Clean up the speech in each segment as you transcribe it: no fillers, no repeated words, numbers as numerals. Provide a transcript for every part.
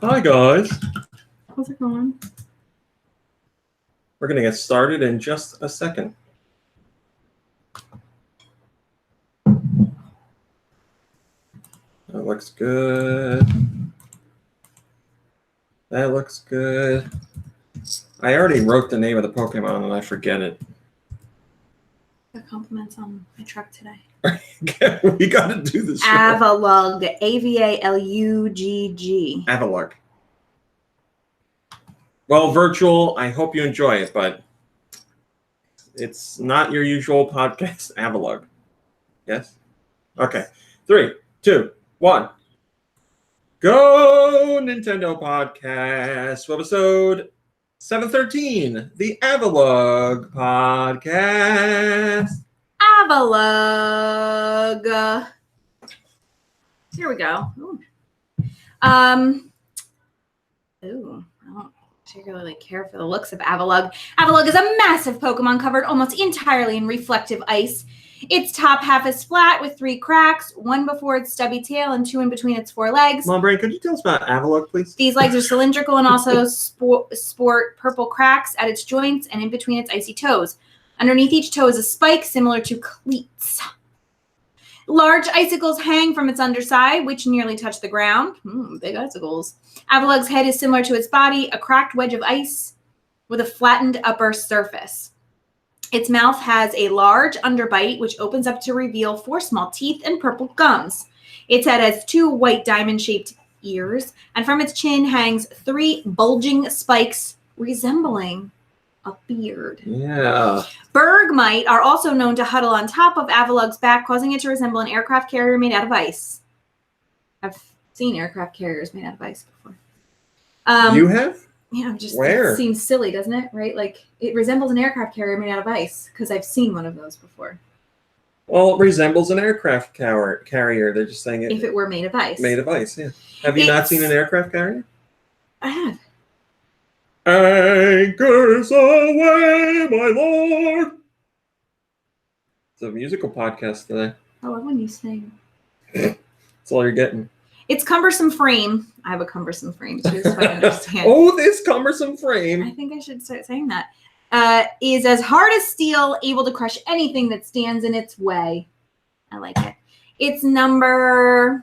Hi guys. How's it going? We're going to get started in just a second. That looks good. That looks good. I already wrote the name of the Pokemon and I forget it. The compliments on my truck today. We got to do this show. Avalugg. A-V-A-L-U-G-G. Avalugg. Well, virtual, I hope you enjoy it, but it's not your usual podcast. Avalugg. Yes? Okay. 3, 2, 1. Go Nintendo Podcast. Webisode 713. The Avalugg Podcast. Avalugg. Here we go. Ooh. I don't particularly care for the looks of Avalugg. Avalugg is a massive Pokemon covered almost entirely in reflective ice. Its top half is flat with 3 cracks, 1 before its stubby tail and 2 in between its 4 legs. Mom, Brain, could you tell us about Avalugg, please? These legs are cylindrical and also sport purple cracks at its joints and in between its icy toes. Underneath each toe is a spike similar to cleats. Large icicles hang from its underside, which nearly touch the ground. Big icicles. Avalugg's head is similar to its body, a cracked wedge of ice with a flattened upper surface. Its mouth has a large underbite, which opens up to reveal 4 small teeth and purple gums. Its head has 2 white diamond-shaped ears, and from its chin hangs 3 bulging spikes resembling a beard. Yeah. Bergmite are also known to huddle on top of Avalugg's back, causing it to resemble an aircraft carrier made out of ice. I've seen aircraft carriers made out of ice before. You have? Yeah, Where? It seems silly, doesn't it? Right? Like, it resembles an aircraft carrier made out of ice, because I've seen one of those before. Well, it resembles an aircraft carrier. They're just saying it. If it were made of ice. Made of ice, yeah. Have you not seen an aircraft carrier? I have. Anchors away, my lord. It's a musical podcast today. I love when you sing. That's all you're getting. Its cumbersome frame. I have a cumbersome frame too, so I understand. Oh, this cumbersome frame. I think I should start saying that. Is as hard as steel, able to crush anything that stands in its way. I like it. It's number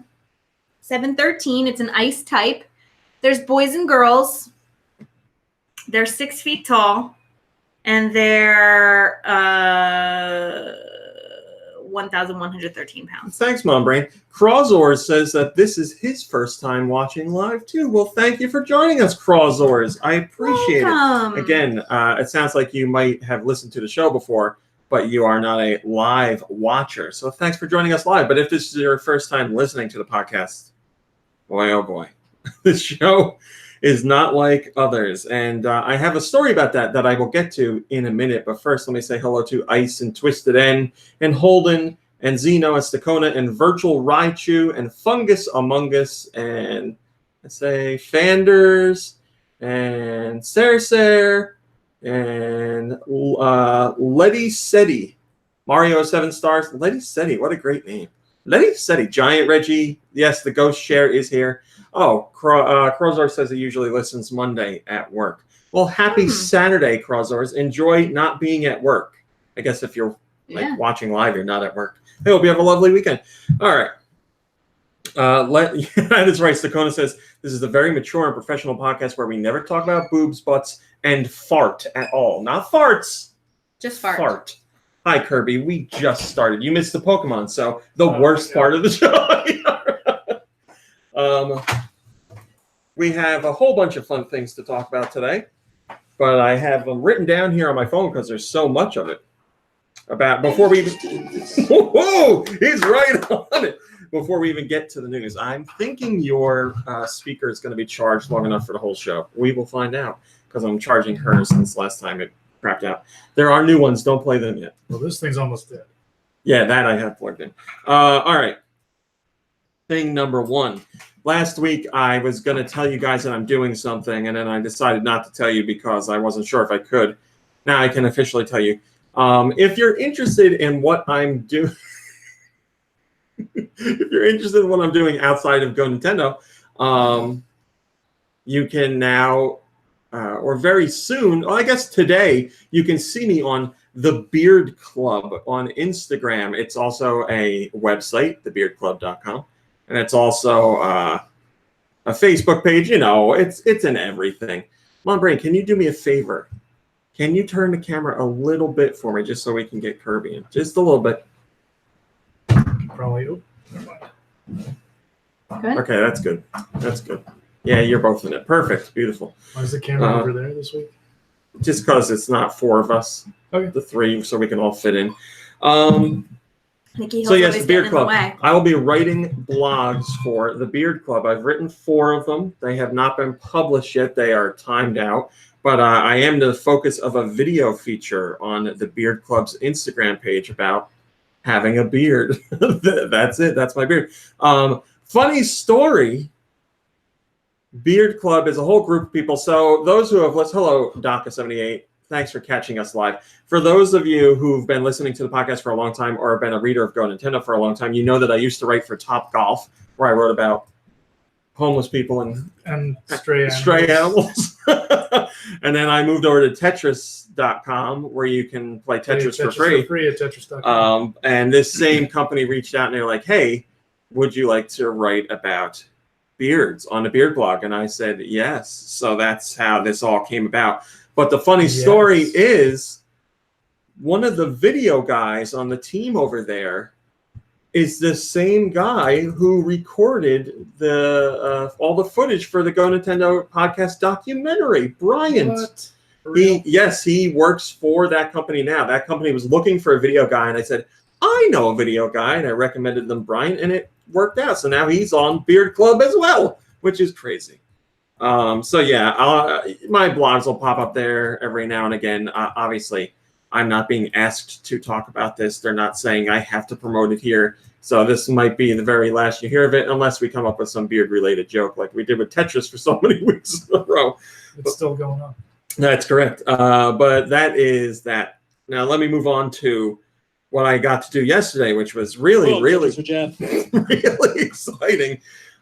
713. It's an ice type. There's boys and girls. They're 6 feet tall, and they're 1,113 pounds. Thanks, Mom Brain. Crawzors says that this is his first time watching live, too. Well, thank you for joining us, Crawzors. I appreciate it. Again, it sounds like you might have listened to the show before, but you are not a live watcher. So thanks for joining us live. But if this is your first time listening to the podcast, boy, oh boy, this show is not like others. And I have a story about that I will get to in a minute. But first, let me say hello to Ice and Twisted N and Holden and Zeno and Stakona and Virtual Raichu and Fungus Among Us and let's say Fanders and Cercer and Letty Seti. Mario 7 stars. Letty Seti, what a great name. Letty Seti. Giant Reggie. Yes, the ghost chair is here. Oh, Crozor says he usually listens Monday at work. Well, happy Saturday, Crozors. Enjoy not being at work. I guess if you're watching live, you're not at work. I hope you have a lovely weekend. All right. That is right. Stakona says, this is a very mature and professional podcast where we never talk about boobs, butts, and fart at all. Not farts. Just fart. Fart. Hi, Kirby. We just started. You missed the Pokemon, so the worst part of the show. We have a whole bunch of fun things to talk about today, but I have them written down here on my phone because there's so much of it. Before we even, whoa, he's right on it. Before we even get to the news, I'm thinking your speaker is going to be charged long enough for the whole show. We will find out because I'm charging hers since last time it crapped out. There are new ones. Don't play them yet. Well, this thing's almost dead. Yeah, that I have plugged in. All right. Thing number 1. Last week, I was going to tell you guys that I'm doing something, and then I decided not to tell you because I wasn't sure if I could. Now I can officially tell you. If you're interested in what I'm doing, if you're interested in what I'm doing outside of GoNintendo, you can now, or very soon, well, I guess today, you can see me on The Beard Club on Instagram. It's also a website, thebeardclub.com. And it's also a Facebook page. You know, it's in everything. Mom Brain, can you do me a favor? Can you turn the camera a little bit for me just so we can get Kirby in? Just a little bit. Probably. Oh, Good. Okay, that's good. That's good. Yeah, you're both in it. Perfect. Beautiful. why is the camera over there this week? Just because it's not 4 of us. Okay. The 3, so we can all fit in. Nikki Hill's So yes, always the Beard getting in the Club. way. I will be writing blogs for the Beard Club. I've written 4 of them. They have not been published yet. They are timed out. But I am the focus of a video feature on the Beard Club's Instagram page about having a beard. That's it. That's my beard. Funny story. Beard Club is a whole group of people. So those who have hello, DACA78. Thanks for catching us live. For those of you who've been listening to the podcast for a long time or been a reader of GoNintendo for a long time, you know that I used to write for Top Golf, where I wrote about homeless people And stray animals. And then I moved over to Tetris.com, where you can play Tetris for free. For free at Tetris.com. And this same company reached out and they're like, hey, would you like to write about beards on a beard blog? And I said, yes. So that's how this all came about. But the funny story is one of the video guys on the team over there is the same guy who recorded the all the footage for the GoNintendo podcast documentary. Bryant. What? He works for that company now. That company was looking for a video guy, and I said, I know a video guy, and I recommended them Bryant, and it worked out. So now he's on Beard Club as well, which is crazy. So yeah, my blogs will pop up there every now and again. Obviously, I'm not being asked to talk about this. They're not saying I have to promote it here. So this might be the very last you hear of it, unless we come up with some beard-related joke like we did with Tetris for so many weeks in a row. It's still going on. That's correct. But that is that. Now let me move on to what I got to do yesterday, which was really, really exciting.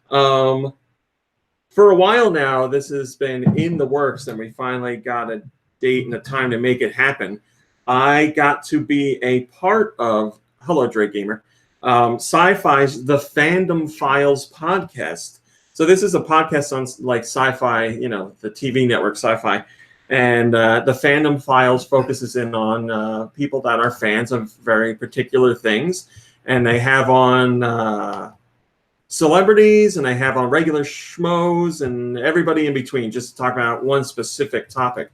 For a while now, this has been in the works, and we finally got a date and a time to make it happen. I got to be a part of, hello, Dre Gamer, Sci-Fi's The Fandom Files podcast. So this is a podcast on like Sci-Fi, you know, the TV network Sci-Fi. And the Fandom Files focuses in on people that are fans of very particular things. And they have on celebrities, and they have on regular schmoes, and everybody in between, just to talk about one specific topic.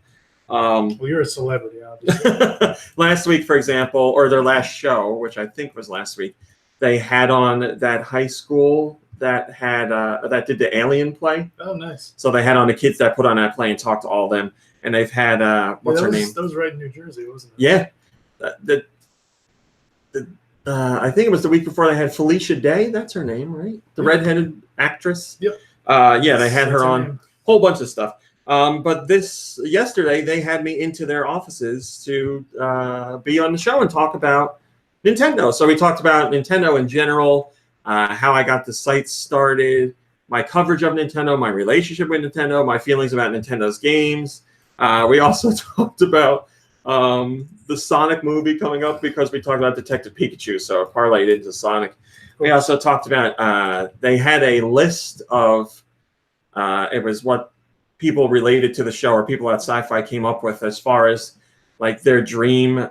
Well, you're a celebrity, obviously. Last week, for example, or their last show, which I think was last week, they had on that high school that had that did the Alien play. Oh, nice. So they had on the kids that put on that play and talked to all of them. And they've had what's her name? That was right in New Jersey, wasn't it? Yeah, I think it was the week before they had Felicia Day. That's her name, right? The redheaded actress. Yep. Yeah, they had her on name. a whole bunch of stuff. But yesterday they had me into their offices to be on the show and talk about Nintendo. So we talked about Nintendo in general, how I got the site started, my coverage of Nintendo, my relationship with Nintendo, my feelings about Nintendo's games. We also talked about the Sonic movie coming up because we talked about Detective Pikachu, so it parlayed into Sonic. We also talked about they had a list of it was what people related to the show or people at Sci-Fi came up with as far as like their dream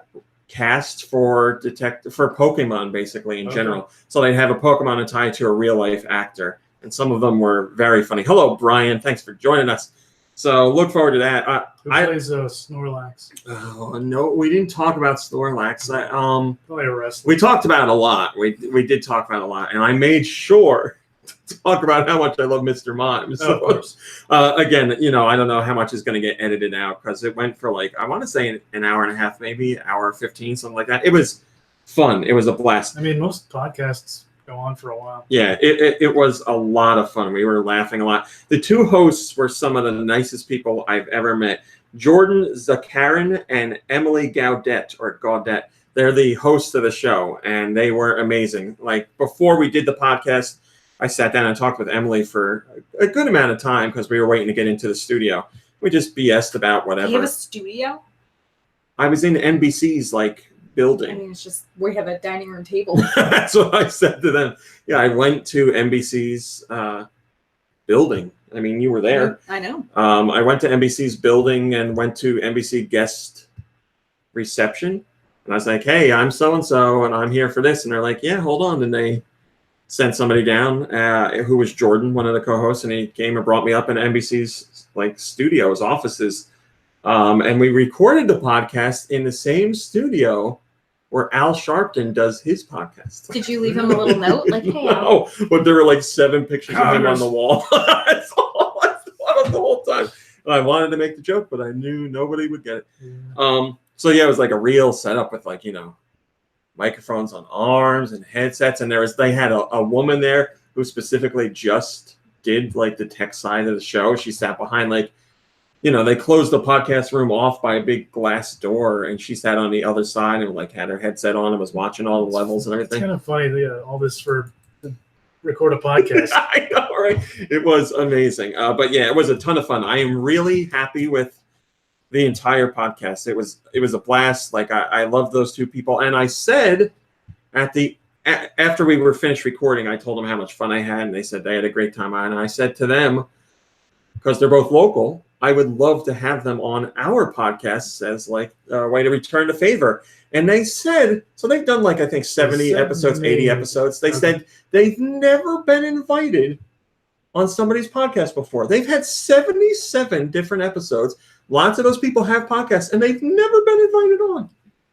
cast for Pokemon, basically in general. So they'd have a Pokemon tied to a real life actor, and some of them were very funny. Hello, Brian. Thanks for joining us. So look forward to that. Who plays Snorlax? Oh, no, we didn't talk about Snorlax. Probably a wrestler. We talked about it a lot. We did talk about it a lot, and I made sure to talk about how much I love Mr. Mime. So, of course. Again, you know, I don't know how much is going to get edited out because it went for like, I want to say an hour and a half, maybe hour 15, something like that. It was fun. It was a blast. I mean, most podcasts go on for a while. Yeah, it was a lot of fun. We were laughing a lot. The two hosts were some of the nicest people I've ever met. Jordan Zakarin and Emily Gaudet. They're the hosts of the show, and they were amazing. Like, before we did the podcast, I sat down and talked with Emily for a good amount of time because we were waiting to get into the studio. We just BS'd about whatever. You have a studio? I was in NBC's building. I mean, it's just we have a dining room table. That's what I said to them. Yeah, I went to NBC's building. I mean, you were there. I know. I went to NBC's building and went to NBC guest reception. And I was like, hey, I'm so-and-so, and I'm here for this. And they're like, yeah, hold on. And they sent somebody down who was Jordan, one of the co-hosts, and he came and brought me up in NBC's studios, offices. And we recorded the podcast in the same studio where Al Sharpton does his podcast. Did you leave him a little note? Like, hey, no, but there were 7 pictures of him on the wall. That's all I thought of the whole time. And I wanted to make the joke, but I knew nobody would get it. Yeah. So yeah, it was a real setup with microphones on arms and headsets. And they had a woman there who specifically just did the tech side of the show. She sat behind they closed the podcast room off by a big glass door, and she sat on the other side and had her headset on and was watching all the levels and everything. It's kind of funny, all this for to record a podcast. I know, right? It was amazing. But yeah, it was a ton of fun. I am really happy with the entire podcast. It was a blast. I love those two people. And I said after we were finished recording, I told them how much fun I had, and they said they had a great time on. And I said to them, because they're both local, I would love to have them on our podcasts as a way to return the favor. And they said, so they've done I think 70 episodes, 80 episodes. They said they've never been invited on somebody's podcast before. They've had 77 different episodes. Lots of those people have podcasts, and they've never been invited on.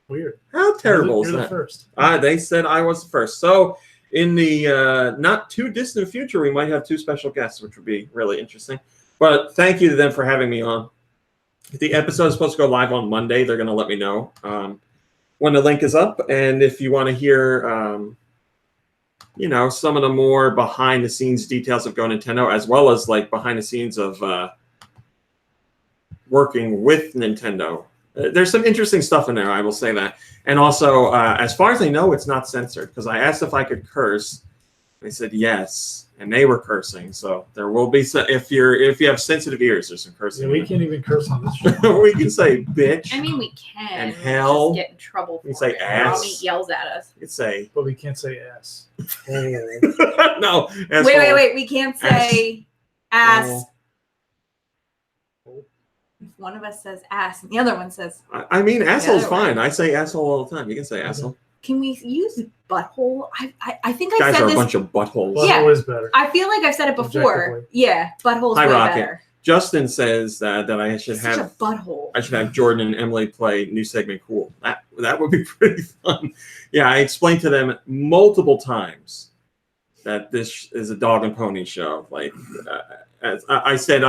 Weird. How terrible is that? You're the first. They said I was the first. So in the not too distant future, we might have 2 special guests, which would be really interesting. But thank you to them for having me on. The episode is supposed to go live on Monday. They're going to let me know when the link is up. And if you want to hear, some of the more behind-the-scenes details of GoNintendo, as well as behind the scenes of working with Nintendo, there's some interesting stuff in there. I will say that. And also, as far as I know, it's not censored because I asked if I could curse. They said yes, and they were cursing. So there will be some, if you have sensitive ears, there's some cursing. Yeah, we can't even curse on this show. We can say bitch. I mean, we can. And hell. We just get in trouble for We say it. ass. Mommy yells at us. You can say But we can't say ass. no. Wait. We can't say ass. If one of us says ass and the other one says... I mean, asshole's fine. I say asshole all the time. You can say asshole. Can we use butthole? I think I said said this. a bunch of buttholes. Butthole is better. I feel like I've said it before. Objectively. Yeah, butthole's Hi, way Rocket. better. Justin says that I should Such a have butthole. I should have Jordan and Emily play new segment Cool. That would be pretty fun. Yeah, I explained to them multiple times that this is a dog and pony show. As I said,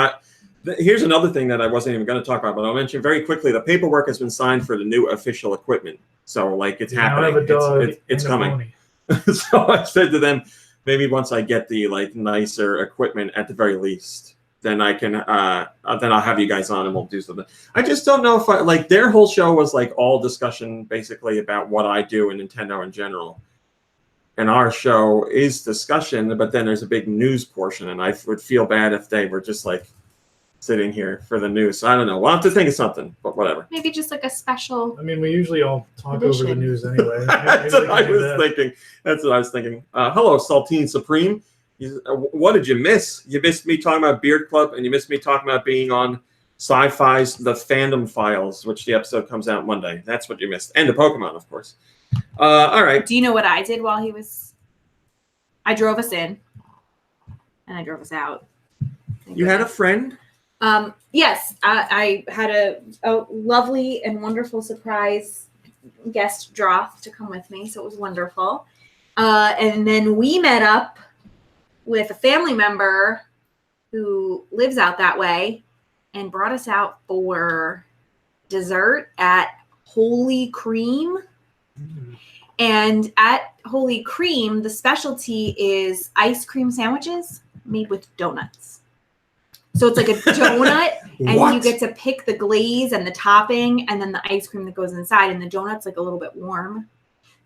here's another thing that I wasn't even going to talk about, but I'll mention very quickly. The paperwork has been signed for the new official equipment. So it's happening. Have a dog it's and a coming. pony. So I said to them, maybe once I get the nicer equipment at the very least, then I can then I'll have you guys on and we'll do something. I just don't know if their whole show was all discussion basically about what I do in Nintendo in general. And our show is discussion, but then there's a big news portion, and I would feel bad if they were just sitting here for the news. So I don't know. We'll have to think of something, but whatever. Maybe just a special. I mean, we usually all talk edition. over the news anyway. That's what I was thinking. That's what I was thinking. Hello, Saltine Supreme. What did you miss? You missed me talking about Beard Club, and you missed me talking about being on Sci-Fi's The Fandom Files, which the episode comes out Monday. That's what you missed. And the Pokemon, of course. All right. Do you know what I did while he was... I drove us in, and I drove us out. You had a friend? Yes, I had a lovely and wonderful surprise guest Droth to come with me, so it was wonderful. And then we met up with a family member who lives out that way and brought us out for dessert at Holy Cream. Mm-hmm. And at Holy Cream, the specialty is ice cream sandwiches made with donuts. So it's like a donut, and What? you get to pick the glaze and the topping, and then the ice cream that goes inside. And the donut's a little bit warm,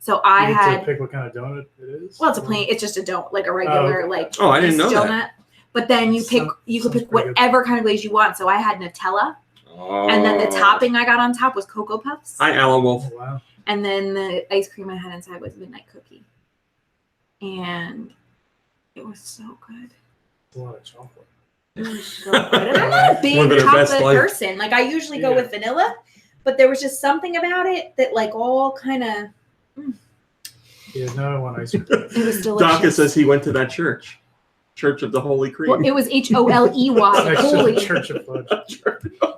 So I You get had to pick what kind of donut it is. well, it's a plain. It's just a donut, like a regular like. Oh, I didn't know donut. that. But then you could pick sounds pretty good. whatever kind of glaze you want. So I had Nutella, and then the topping I got on top was Cocoa Puffs. Hi, Alan Wolf. Oh, wow. And then the ice cream I had inside was Midnight Cookie. And it was so good. It's a lot of chocolate. It was so good. And I'm not a big Living her best chocolate life. person. Like, I usually go Yeah. with vanilla, but there was just something about it that, like, all kind of, Yeah, now I want ice cream. it was delicious. Daka says he went to that church of the Holy Cream. Well, it was Holey. Next to Holy. the Church of Fudge.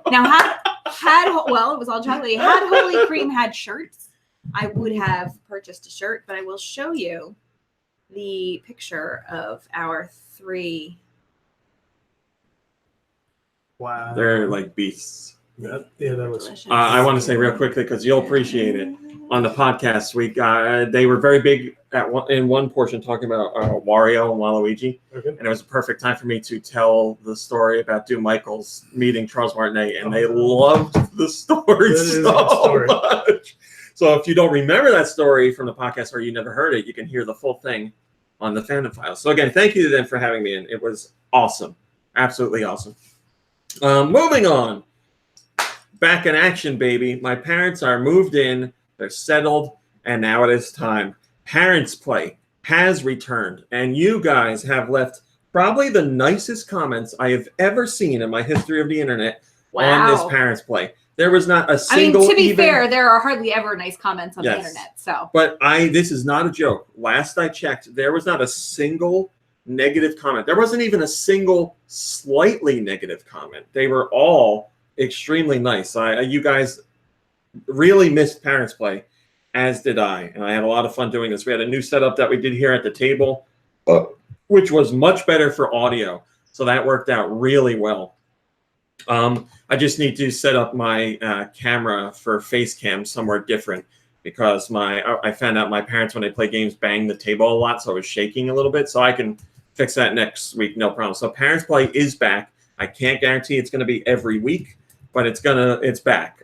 Now, it was all chocolate. Had Holy Cream had shirts, I would have purchased a shirt, but I will show you the picture of our 3. Wow. They're like beasts. That was. Delicious. I want to say real quickly because you'll appreciate it. On the podcast, they were very big in one portion talking about Wario and Waluigi, Okay. and it was a perfect time for me to tell the story about Doom Michaels meeting Charles Martinet, and they loved the story That is a so good story. much. So if you don't remember that story from the podcast or you never heard it, you can hear the full thing on the Fandom Files. So again, thank you to them for having me in. It was awesome, absolutely awesome. Moving on. Back in action, baby. My parents are moved in, they're settled, and now it is time. Parents Play has returned, and you guys have left probably the nicest comments I have ever seen in my history of the internet on this Parents Play. There was not a single. to be fair, there are hardly ever nice comments on the internet. So, but this is not a joke. Last I checked, there was not a single negative comment. There wasn't even a single slightly negative comment. They were all extremely nice. You guys really missed Parents Play, as did I, and I had a lot of fun doing this. We had a new setup that we did here at the table, which was much better for audio, so that worked out really well. I just need to set up my camera for face cam somewhere different because I found out my parents, when they play games, bang the table a lot, so I was shaking a little bit. So I can fix that next week, no problem. So Parents Play is back. I can't guarantee it's going to be every week, but it's back.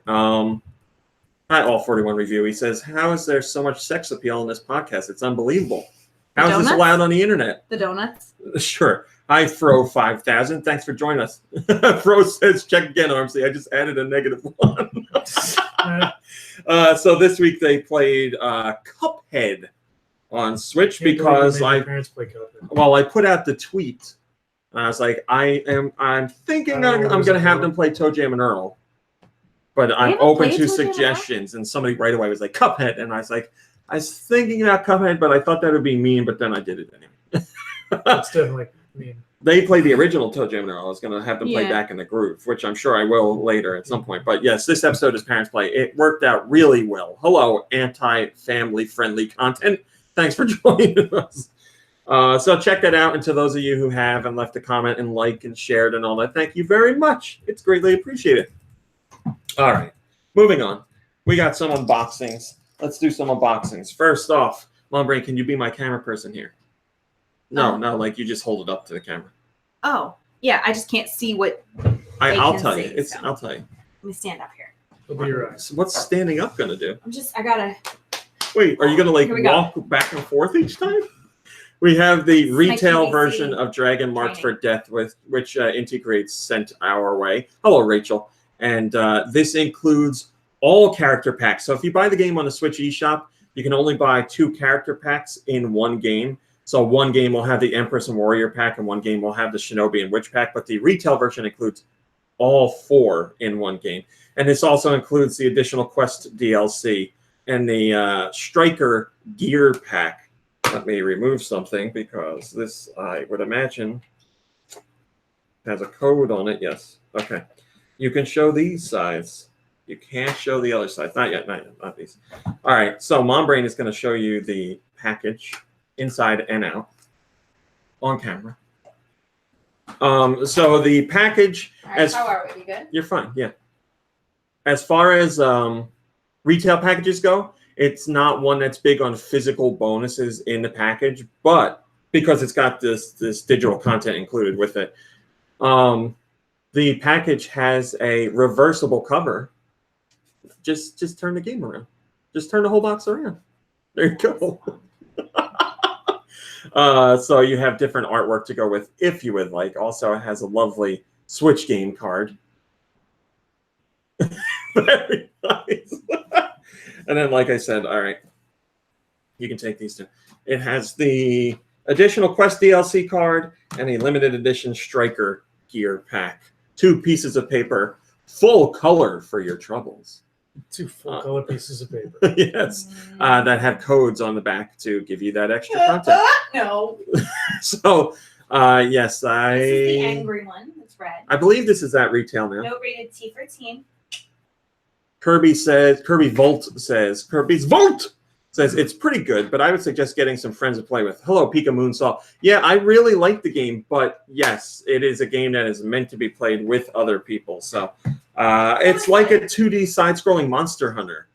Hi, All41 Review. He says, how is there so much sex appeal in this podcast? It's unbelievable. How is this allowed on the internet? The donuts? Sure. Hi, Fro5000. Thanks for joining us. Fro says, check again, Armsy. I just added a -1. So this week they played Cuphead on Switch because I put out the tweet. I was like, I'm thinking I'm going to have them play Toe Jam and Earl. But I'm open to suggestions. And somebody right away was like, Cuphead. And I was thinking about Cuphead, but I thought that would be mean, but then I did it anyway. It's definitely mean. They played the original Toe Jam and Earl. I was going to have them play Back in the Groove, which I'm sure I will later at some point. But yes, this episode is Parents Play. It worked out really well. Hello, anti-family friendly content. Thanks for joining us. So check that out. And to those of you who have and left a comment and like and shared and all that, thank you very much. It's greatly appreciated. All right, moving on. We got some unboxings. Let's do some unboxings. First off, Mom Brain, can you be my camera person here? No, like you just hold it up to the camera. Oh, yeah. I just can't see what. I'll tell you. I'll tell you. Let me stand up here. It'll be your eyes. So what's standing up gonna do? I gotta. Wait, are you gonna walk back and forth each time? We have the retail version of Dragon Marked for Death, which integrates Sent Our Way. Hello, Rachel. And this includes all character packs. So if you buy the game on the Switch eShop, you can only buy 2 character packs in one game. So one game will have the Empress and Warrior pack, and one game will have the Shinobi and Witch pack. But the retail version includes all 4 in one game. And this also includes the additional Quest DLC and the Striker Gear pack. Let me remove something because this, I would imagine, has a code on it. Yes. Okay. You can show these sides. You can't show the other sides. Not yet, not these. All right, so Mom Brain is going to show you the package inside and out on camera. So the package... All right, how are we? You good? You're fine, yeah. As far as retail packages go, it's not one that's big on physical bonuses in the package, but because it's got this digital content included with it, the package has a reversible cover. Just turn the game around. Just turn the whole box around. There you go. So you have different artwork to go with if you would like. Also, it has a lovely Switch game card. Very nice. And then, like I said, all right, you can take these two. It has the additional Quest DLC card and a limited edition Striker gear pack. 2 pieces of paper, full color for your troubles. 2 full color pieces of paper. Yes, that have codes on the back to give you that extra content. No. So, yes, This is the angry one. It's red. I believe this is at retail now. Note rated T for teen. Kirby's Volt says it's pretty good, but I would suggest getting some friends to play with. Hello, Pika Moonsaw. Yeah, I really like the game, but yes, it is a game that is meant to be played with other people. So it's like a 2D side-scrolling Monster Hunter.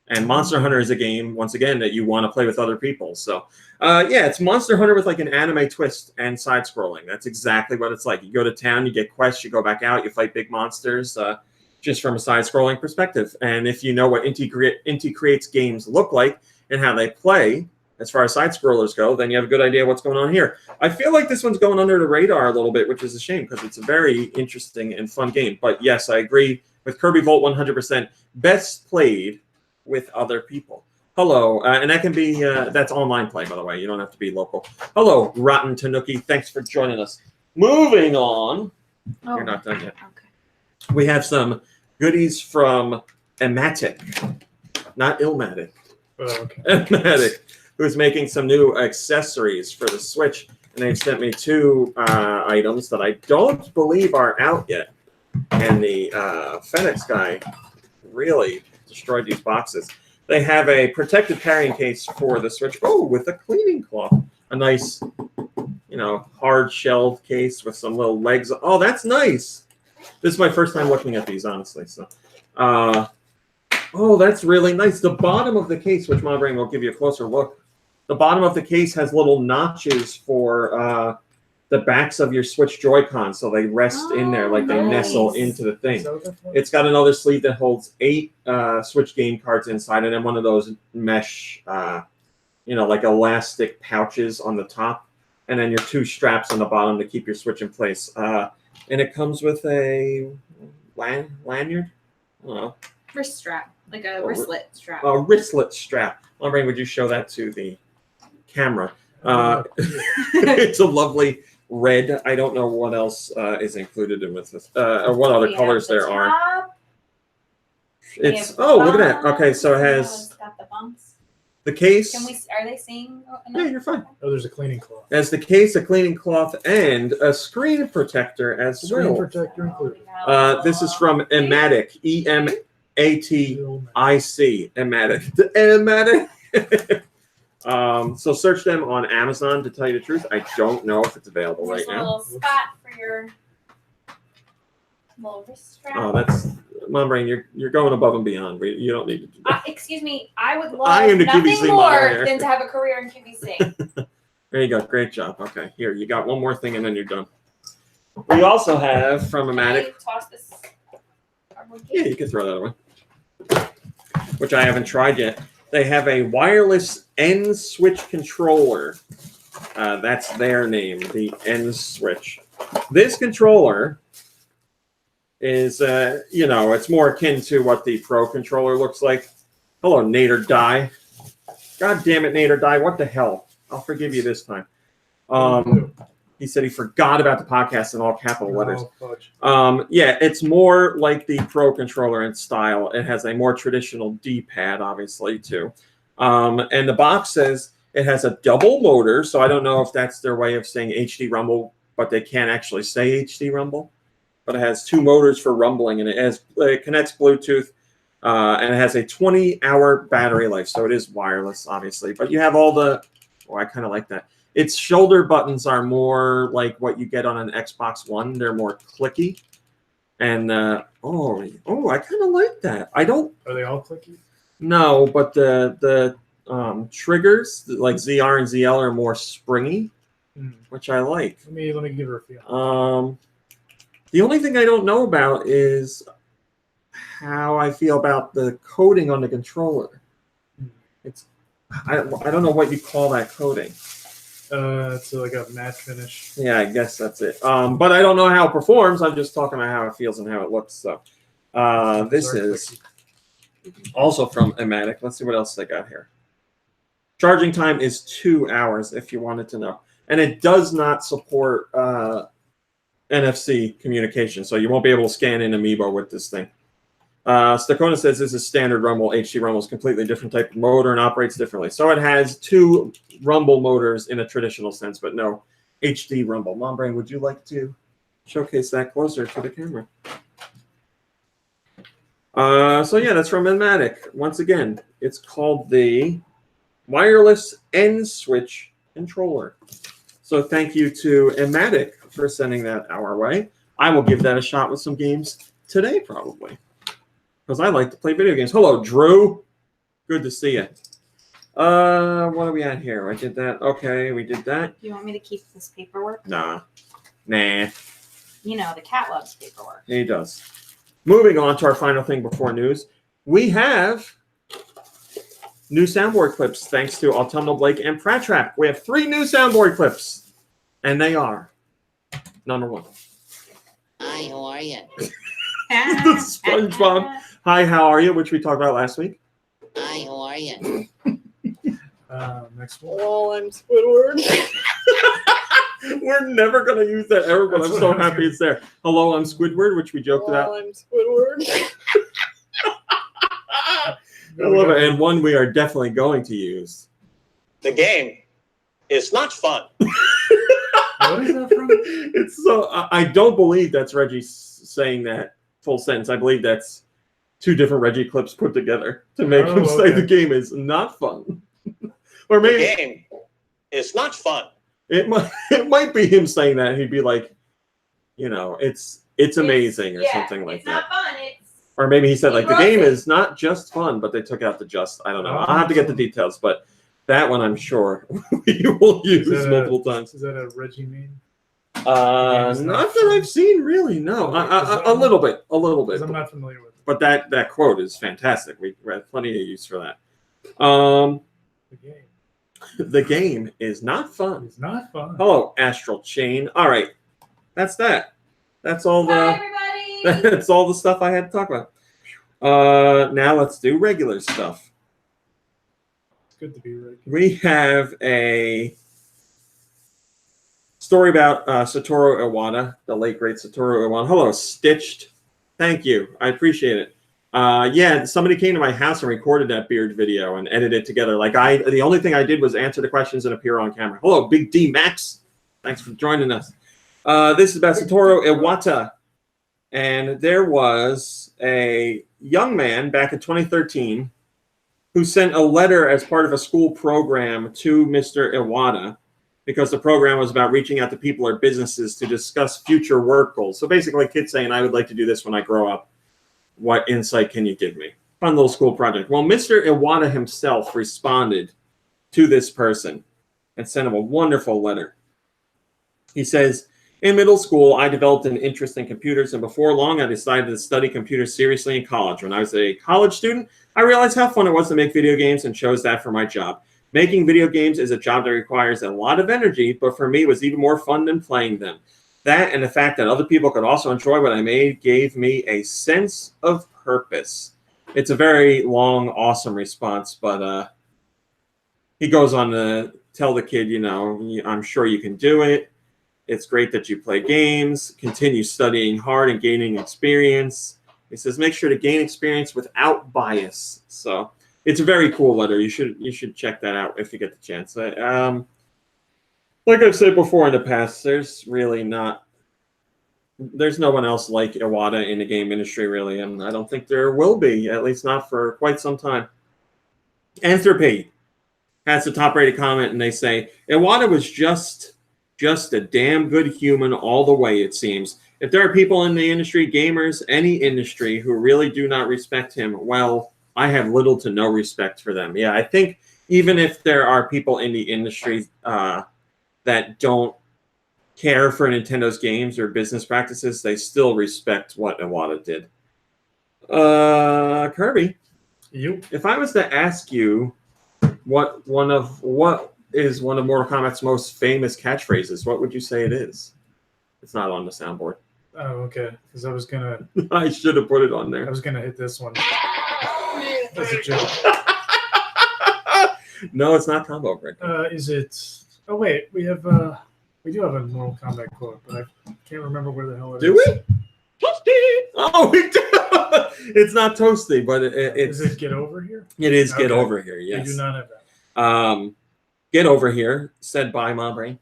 And Monster Hunter is a game, once again, that you want to play with other people. So, yeah, it's Monster Hunter with like an anime twist and side-scrolling. That's exactly what it's like. You go to town, you get quests, you go back out, you fight big monsters, just from a side-scrolling perspective. And if you know what Inti Creates games look like and how they play, as far as side-scrollers go, then you have a good idea what's going on here. I feel like this one's going under the radar a little bit, which is a shame because it's a very interesting and fun game. But yes, I agree with Kirby Volt 100%. Best played with other people. Hello, and that can be, that's online play, by the way. You don't have to be local. Hello, Rotten Tanuki. Thanks for joining us. Moving on. Oh, You're not done yet. Okay. We have some goodies from Ematic, not Illmatic. Oh, okay. Ematic, who's making some new accessories for the Switch, and they've sent me 2 items that I don't believe are out yet. And the FedEx guy really destroyed these boxes. They have a protective carrying case for the Switch. Oh, with a cleaning cloth. A nice, hard-shelled case with some little legs. Oh, that's nice. This is my first time looking at these, honestly. So, oh, that's really nice. The bottom of the case, which my brain will give you a closer look. The bottom of the case has little notches for the backs of your Switch Joy-Con, so they rest in there, like they nestle into the thing. It's got another sleeve that holds 8 Switch game cards inside, and then one of those mesh, like elastic pouches on the top, and then your 2 straps on the bottom to keep your Switch in place. And it comes with a lanyard? I don't know. Wrist strap, like a wristlet strap. A wristlet strap. Lorraine, would you show that to the camera? It's a lovely red. I don't know what else is included in with this. Or what other colors there are. It's look at that. Okay, so it has got the bumps. The case. Are they seeing? Yeah, you're fine. Oh, there's a cleaning cloth. As the case, a cleaning cloth, and a screen protector as well. Screen protector included. This is from Ematic. EMATIC. Ematic. Ematic. So search them on Amazon. To tell you the truth, I don't know if it's available right now. A little spot for your little wrist strap. Oh, that's Mom Brain. You're going above and beyond. You don't need to do that. Excuse me. I would love I am the nothing QVC more than to have a career in QVC. There you go. Great job. Okay, here you got one more thing, and then you're done. We also have from Ematic. Can I toss this? Yeah, you can throw that away. Which I haven't tried yet. They have a wireless N switch controller. That's their name, the N switch. This controller is, it's more akin to what the Pro controller looks like. Hello, Nader Die. God damn it, Nader Die. What the hell? I'll forgive you this time. He said he forgot about the podcast in all capital letters. Yeah, it's more like the Pro controller in style. It has a more traditional D-pad, obviously, too. And the box says it has a double motor, so I don't know if that's their way of saying HD Rumble, but they can't actually say HD Rumble. But it has 2 motors for rumbling, and it connects Bluetooth, and it has a 20-hour battery life, so it is wireless, obviously. But you have all the... Oh, I kind of like that. Its shoulder buttons are more like what you get on an Xbox One. They're more clicky. And, I kind of like that. I don't... Are they all clicky? No, but the triggers, like ZR and ZL, are more springy, which I like. Let me give her a feel. The only thing I don't know about is how I feel about the coating on the controller. I don't know what you call that coating. It's like a matte finish. Yeah, I guess that's it. But I don't know how it performs. I'm just talking about how it feels and how it looks. So this is also from Ematic. Let's see what else they got here. Charging time is 2 hours, if you wanted to know. And it does not support NFC communication, so you won't be able to scan in Amiibo with this thing. Stakona says this is standard Rumble. HD Rumble is a completely different type of motor and operates differently. So it has 2 Rumble motors in a traditional sense, but no HD Rumble. Mombrain, would you like to showcase that closer to the camera? So yeah, that's from Ematic. Once again, it's called the Wireless N Switch Controller. So thank you to Ematic for sending that our way. I will give that a shot with some games today, probably, because I like to play video games. Hello, Drew. Good to see you. What are we at here? I did that. Okay, we did that. Do you want me to keep this paperwork? Nah. You know, the cat loves paperwork. He does. Moving on to our final thing before news. We have new soundboard clips thanks to Autumnal Blake and Pratt Trap. We have 3 new soundboard clips, and they are number 1. Hi, how are you? The SpongeBob. Hi, how are you? Which we talked about last week. Hi, how are you? Next one. Hello, I'm Squidward. We're never going to use that ever, but I'm so happy it's there. Hello, I'm Squidward, which we joked about. I'm Squidward. I love it. And one we are definitely going to use. The game is not fun. What is that from? It's so I don't believe that's Reggie saying that full sentence. I believe that's 2 different Reggie clips put together to make him say the game is not fun. Or maybe The game is not fun. it might be him saying that. He'd be like, you know, it's amazing or something like that. It's not fun. Or maybe he said like the game it. is not just fun, but they took out the just. I don't know. I'll have to get the details, but that one I'm sure we will use multiple times. Is that a Reggie meme? Not that I've seen really. No, a little bit. Because I'm not familiar with it. But that quote is fantastic. We had plenty of use for that. The game. The game is not fun. It's not fun. Hello, Astral Chain. All right, that's that. That's all Bye, the. everybody. That's all the stuff I had to talk about. Now let's do regular stuff. It's good to be right. We have a story about Satoru Iwata, the late great Satoru Iwata. Hello, Stitched. Thank you. I appreciate it. Yeah, somebody came to my house and recorded that beard video and edited it together. Like the only thing I did was answer the questions and appear on camera. Hello, Big D Max. Thanks for joining us. This is about Satoru Iwata. And there was a young man back in 2013 who sent a letter as part of a school program to Mr. Iwata because the program was about reaching out to people or businesses to discuss future work goals. So basically, kids saying, I would like to do this when I grow up. What insight can you give me? Fun little school project. Well, Mr. Iwata himself responded to this person and sent him a wonderful letter. He says, in middle school, I developed an interest in computers, and before long, I decided to study computers seriously in college. When I was a college student, I realized how fun it was to make video games and chose that for my job. Making video games is a job that requires a lot of energy, but for me, it was even more fun than playing them. That and the fact that other people could also enjoy what I made gave me a sense of purpose. It's a very long, awesome response, but he goes on to tell the kid, you know, I'm sure you can do it. It's great that you play games, continue studying hard and gaining experience. He says, make sure to gain experience without bias. So it's a very cool letter. You should check that out if you get the chance. Like I've said before in the past, there's no one else like Iwata in the game industry, really, and I don't think there will be, at least not for quite some time. Anthropy has the top-rated comment, and they say, Iwata was just a damn good human all the way, it seems. If there are people in the industry, gamers, any industry, who really do not respect him, well, I have little to no respect for them. Yeah, I think even if there are people in the industry that don't care for Nintendo's games or business practices, they still respect what Iwata did. Kirby, You? if I was to ask you what is one of Mortal Kombat's most famous catchphrases? What would you say it is? It's not on the soundboard. Oh, okay. Because I was gonna I should have put it on there. hit this one. That's a joke. No, it's not combo break. Is it? Oh wait, we do have a Mortal Kombat quote, but I can't remember where the hell it is. Do we? Toasty! Oh, we do. It's not toasty, but it's. Is it get over here? It is get Okay. over here. Yes. We do not have that. Get over here. Said by my brain.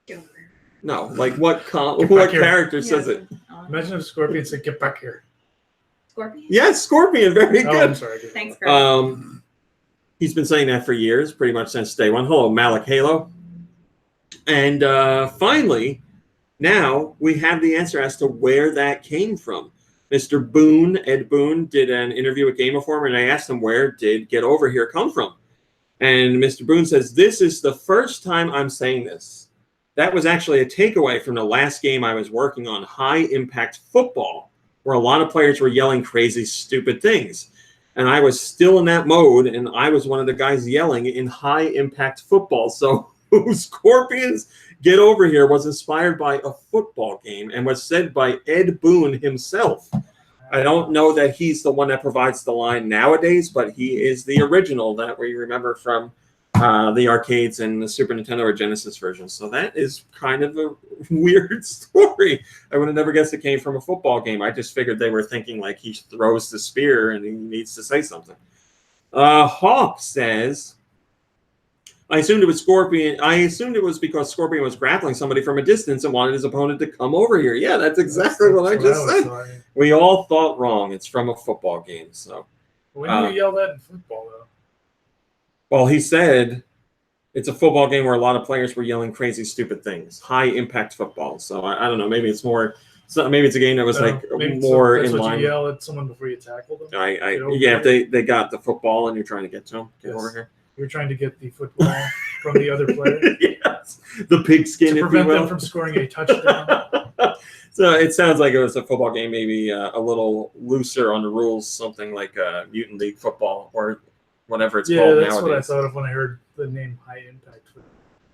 Get over here. No, like what back here. character says it? Imagine if Scorpion said, "Get back here." Scorpion? Yes, Scorpion. Very Oh, good. I'm sorry. Thanks, Greg. He's been saying that for years, pretty much since day one. Hello, Malik Halo. And finally, now we have the answer as to where that came from. Mr. Boone, Ed Boone, did an interview with Game Informer, and I asked him, where did Get Over Here come from? And Mr. Boone says, this is the first time I'm saying this. That was actually a takeaway from the last game I was working on, High Impact Football, where a lot of players were yelling crazy, stupid things. And I was still in that mode, and I was one of the guys yelling in High Impact Football. So Scorpion's Get Over Here was inspired by a football game and was said by Ed Boone himself. I don't know that he's the one that provides the line nowadays, but he is the original that we remember from the arcades and the Super Nintendo or Genesis version. So that is kind of a weird story. I would have never guessed it came from a football game. I just figured they were thinking like he throws the spear and he needs to say something. Hawk says, I assumed it was Scorpion. I assumed it was because Scorpion was grappling somebody from a distance and wanted his opponent to come over here. Yeah, that's exactly what I just said. Sorry. We all thought wrong. It's from a football game. So, When do you yell that in football, though? well, he said it's a football game where a lot of players were yelling crazy, stupid things. High impact football. So I don't know. Maybe it's more. So maybe it's a game that was like more that's in what line. You yell at someone before you tackle them. Yeah, if they got the football and you're trying to get to them, get over here. You're trying to get the football from the other player. Yes, the pigskin, to if you prevent will. them from scoring a touchdown. So it sounds like it was a football game, maybe a little looser on the rules, something like Mutant League football or whatever it's called nowadays. Yeah, that's what I thought of when I heard the name High Impact.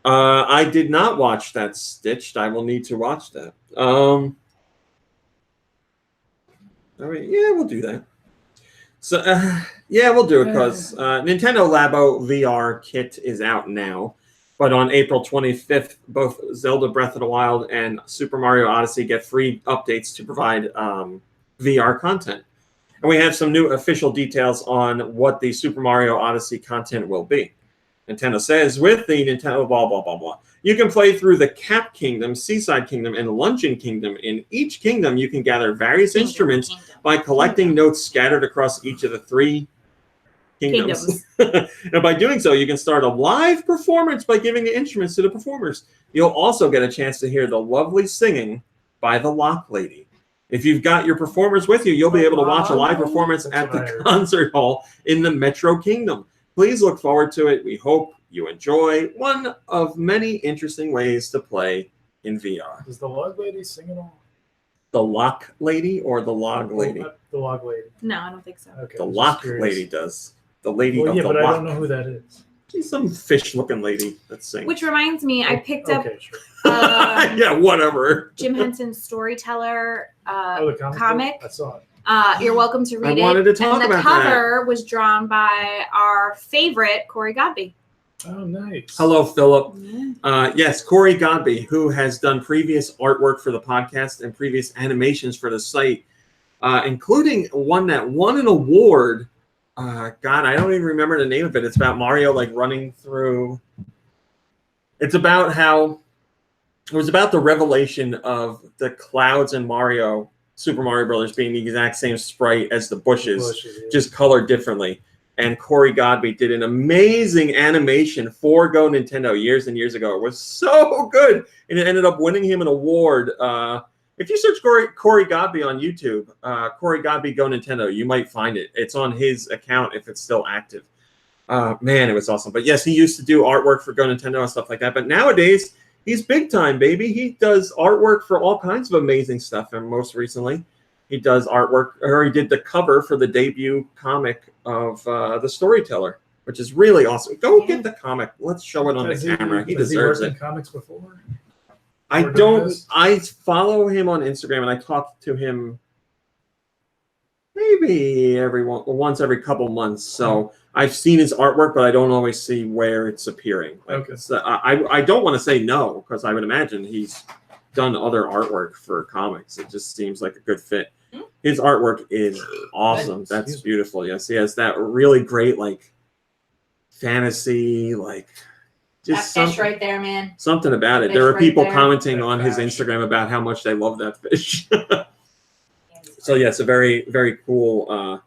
I did not watch that Stitched. I will need to watch that. All right, yeah, we'll do that. So, yeah, we'll do it because Nintendo Labo VR kit is out now. But on April 25th, both Zelda Breath of the Wild and Super Mario Odyssey get free updates to provide VR content. And we have some new official details on what the Super Mario Odyssey content will be. Nintendo says, with the Nintendo blah, blah, blah, blah, you can play through the Cap Kingdom, Seaside Kingdom, and Luncheon Kingdom. In each kingdom, you can gather various instruments by collecting notes scattered across each of the three kingdoms. And by doing so, you can start a live performance by giving the instruments to the performers. You'll also get a chance to hear the lovely singing by the Lock Lady. If you've got your performers with you, you'll be able to watch a live performance at the concert hall in the Metro Kingdom. Please look forward to it. We hope you enjoy one of many interesting ways to play in VR. Does the Log Lady sing at all? The Lock Lady or the Log Lady? The Log Lady. No, I don't think so. Okay, The Lock Lady does. The lady of the but lock. I don't know who that is. She's some fish-looking lady that sings. Which reminds me, I picked up Sure. Yeah, whatever. Jim Henson's Storyteller The comic. I saw it. You're welcome to read it. wanted to talk and the about cover was drawn by our favorite Corey Godby. Oh, nice. Hello, Philip. Yeah. Yes, Corey Godby, who has done previous artwork for the podcast and previous animations for the site, including one that won an award. God, I don't even remember the name of it. It's about Mario like running through. It's about how it was about the revelation of the clouds in Super Mario Brothers being the exact same sprite as the bushes, just colored differently. And Corey Godby did an amazing animation for GoNintendo years and years ago. It was so good, and it ended up winning him an award. If you search Corey Godby on YouTube, Corey Godby GoNintendo, you might find it. It's on his account if it's still active. Man, it was awesome. But yes, he used to do artwork for GoNintendo and stuff like that. But nowadays, he's big time, baby. He does artwork for all kinds of amazing stuff. And most recently, he does artwork, or he did the cover for the debut comic of The Storyteller, which is really awesome. Go get the comic. Let's show it on the camera. He deserves it. In comics before? I follow him on Instagram, and I talk to him maybe once every couple months. So I've seen his artwork, but I don't always see where it's appearing. Okay. So I don't want to say no, because I would imagine he's done other artwork for comics. It just seems like a good fit. His artwork is awesome. That's beautiful. Yes, he has that really great like fantasy, like just that fish right there, man. Something about it. Fish There were right people there. commenting on his Instagram about how much they love that fish. So yeah, it's a very, very cool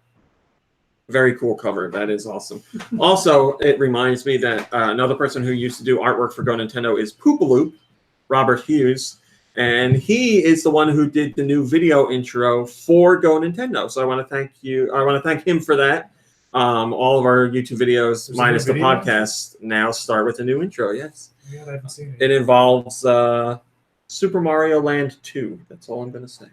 cover. That is awesome. Also, it reminds me that another person who used to do artwork for GoNintendo is Poopaloop, Robert Hughes, and he is the one who did the new video intro for GoNintendo. So I want to thank you. I want to thank him for that. All of our YouTube videos, minus the podcast, now start with a new intro. Yes. Yeah, I haven't seen It involves Super Mario Land 2. That's all I'm going to say.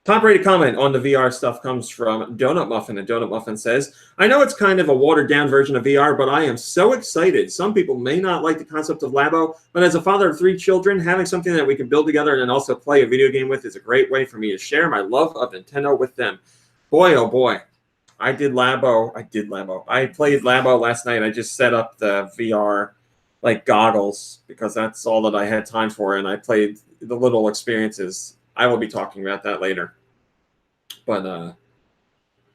Top-rated comment on the VR stuff comes from Donut Muffin, and Donut Muffin says, I know it's kind of a watered-down version of VR, but I am so excited. Some people may not like the concept of Labo, but as a father of 3 children, having something that we can build together and also play a video game with is a great way for me to share my love of Nintendo with them. Boy, oh boy. I played Labo last night. I just set up the VR like goggles because that's all that I had time for, and I played the little experiences. I will be talking about that later. But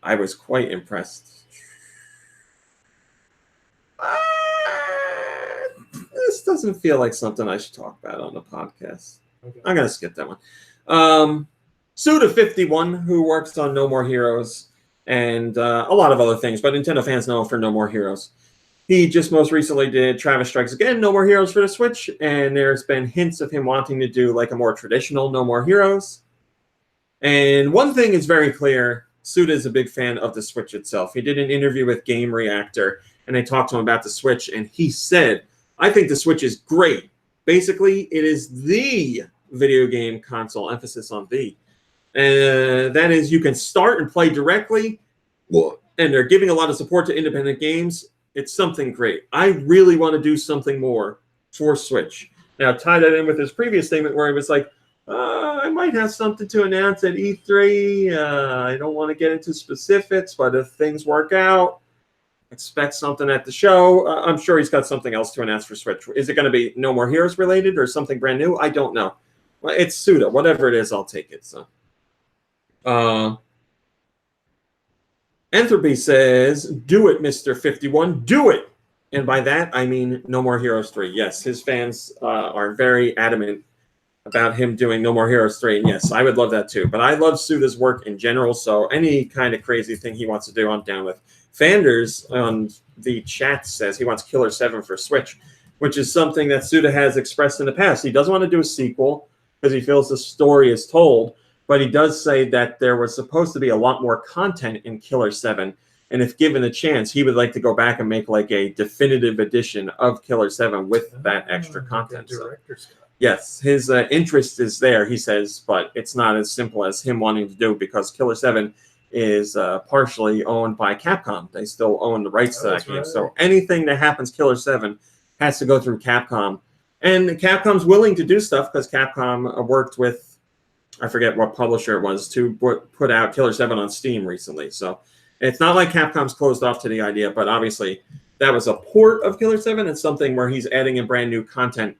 I was quite impressed. This doesn't feel like something I should talk about on the podcast. Okay. I'm going to skip that one. Suda51, who works on No More Heroes and a lot of other things, but Nintendo fans know him for No More Heroes. He just most recently did Travis Strikes Again, No More Heroes for the Switch, and there's been hints of him wanting to do like a more traditional No More Heroes. And one thing is very clear, Suda is a big fan of the Switch itself. He did an interview with Game Reactor, and they talked to him about the Switch, and he said, I think the Switch is great. Basically, it is the video game console, emphasis on the. That is, you can start and play directly, and they're giving a lot of support to independent games. It's something great. I really want to do something more for Switch. Now, tie that in with his previous statement where he was like, I might have something to announce at E3. I don't want to get into specifics, but if things work out, expect something at the show. I'm sure he's got something else to announce for Switch. Is it going to be No More Heroes related or something brand new? I don't know. Well, it's Suda. Whatever it is, I'll take it. So, Entropy says, do it, Mr. 51. Do it. And by that, I mean No More Heroes 3. Yes, his fans are very adamant about him doing No More Heroes 3. And yes, I would love that too. But I love Suda's work in general, so any kind of crazy thing he wants to do, I'm down with. Fanders on the chat says he wants Killer 7 for Switch, which is something that Suda has expressed in the past. He doesn't want to do a sequel because he feels the story is told, but he does say that there was supposed to be a lot more content in Killer 7, and if given a chance, he would like to go back and make like a definitive edition of Killer 7 with that extra content. Yes, his interest is there, he says, but it's not as simple as him wanting to do it because Killer 7 is partially owned by Capcom. They still own the rights to that game. Right. So anything that happens Killer 7 has to go through Capcom. And Capcom's willing to do stuff because Capcom worked with, I forget what publisher it was, to put out Killer 7 on Steam recently. So it's not like Capcom's closed off to the idea, but obviously that was a port of Killer 7 and something where he's adding in brand new content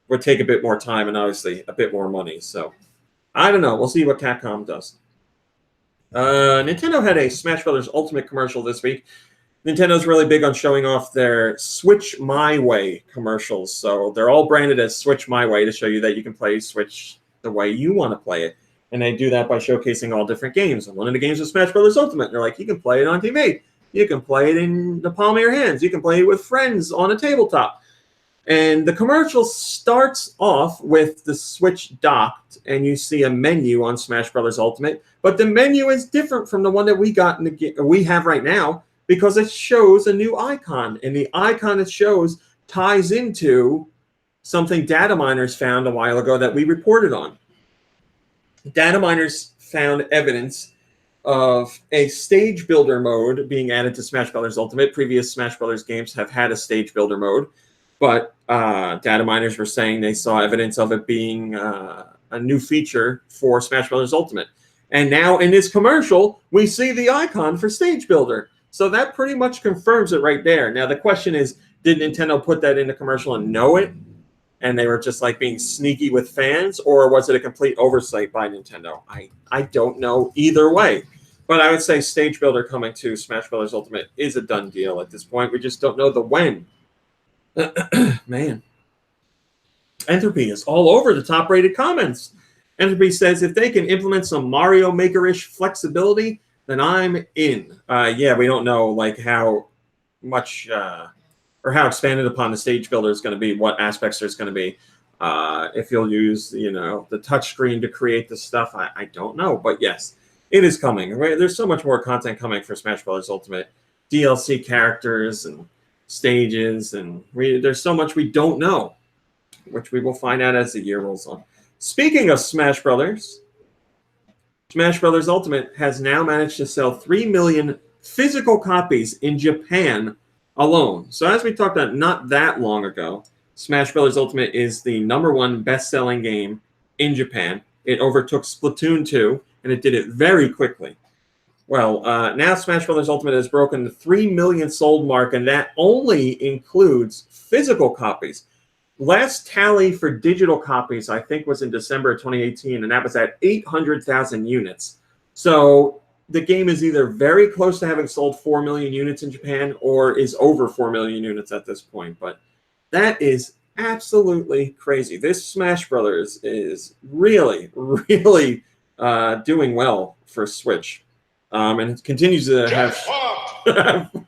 would take a bit more time and obviously a bit more money. So I don't know. We'll see what Capcom does. Nintendo had a Smash Brothers Ultimate commercial this week. Nintendo's really big on showing off their Switch My Way commercials. So they're all branded as Switch My Way to show you that you can play Switch the way you want to play it. And they do that by showcasing all different games. And one of the games is Smash Brothers Ultimate. They're like, you can play it on TV. You can play it in the palm of your hands. You can play it with friends on a tabletop. And the commercial starts off with the Switch docked, and you see a menu on Smash Brothers Ultimate. But the menu is different from the one that we have right now because it shows a new icon, and the icon it shows ties into something data miners found a while ago that we reported on. data miners found evidence of a stage builder mode being added to Smash Bros. Ultimate. Previous Smash Bros. Games have had a stage builder mode, but data miners were saying they saw evidence of it being a new feature for Smash Bros. Ultimate. And now in this commercial, we see the icon for stage builder. So that pretty much confirms it right there. Now the question is, did Nintendo put that in the commercial and know it? And they were just like being sneaky with fans, or was it a complete oversight by Nintendo? I don't know either way. But I would say Stage Builder coming to Smash Bros. Ultimate is a done deal at this point. We just don't know the when. Man. Entropy is all over the top-rated comments. Entropy says, if they can implement some Mario Maker-ish flexibility, then I'm in. Yeah, we don't know like how much or how expanded upon the Stage Builder is going to be, what aspects there's going to be. If you'll use, the touch screen to create the stuff, I don't know. But yes, it is coming. Right? There's so much more content coming for Smash Bros. Ultimate. DLC characters and stages, and there's so much we don't know, which we will find out as the year rolls on. Speaking of Smash Brothers, Smash Bros. Ultimate has now managed to sell 3 million physical copies in Japan alone. So as we talked about not that long ago, Smash Bros. Ultimate is the #1 best-selling game in Japan. It overtook Splatoon 2, and it did it very quickly. Well, now Smash Bros. Ultimate has broken the 3 million sold mark, and that only includes physical copies. Last tally for digital copies, I think, was in December of 2018, and that was at 800,000 units. So the game is either very close to having sold 4 million units in Japan or is over 4 million units at this point. But that is absolutely crazy. This Smash Brothers is really, really doing well for Switch. And it continues to have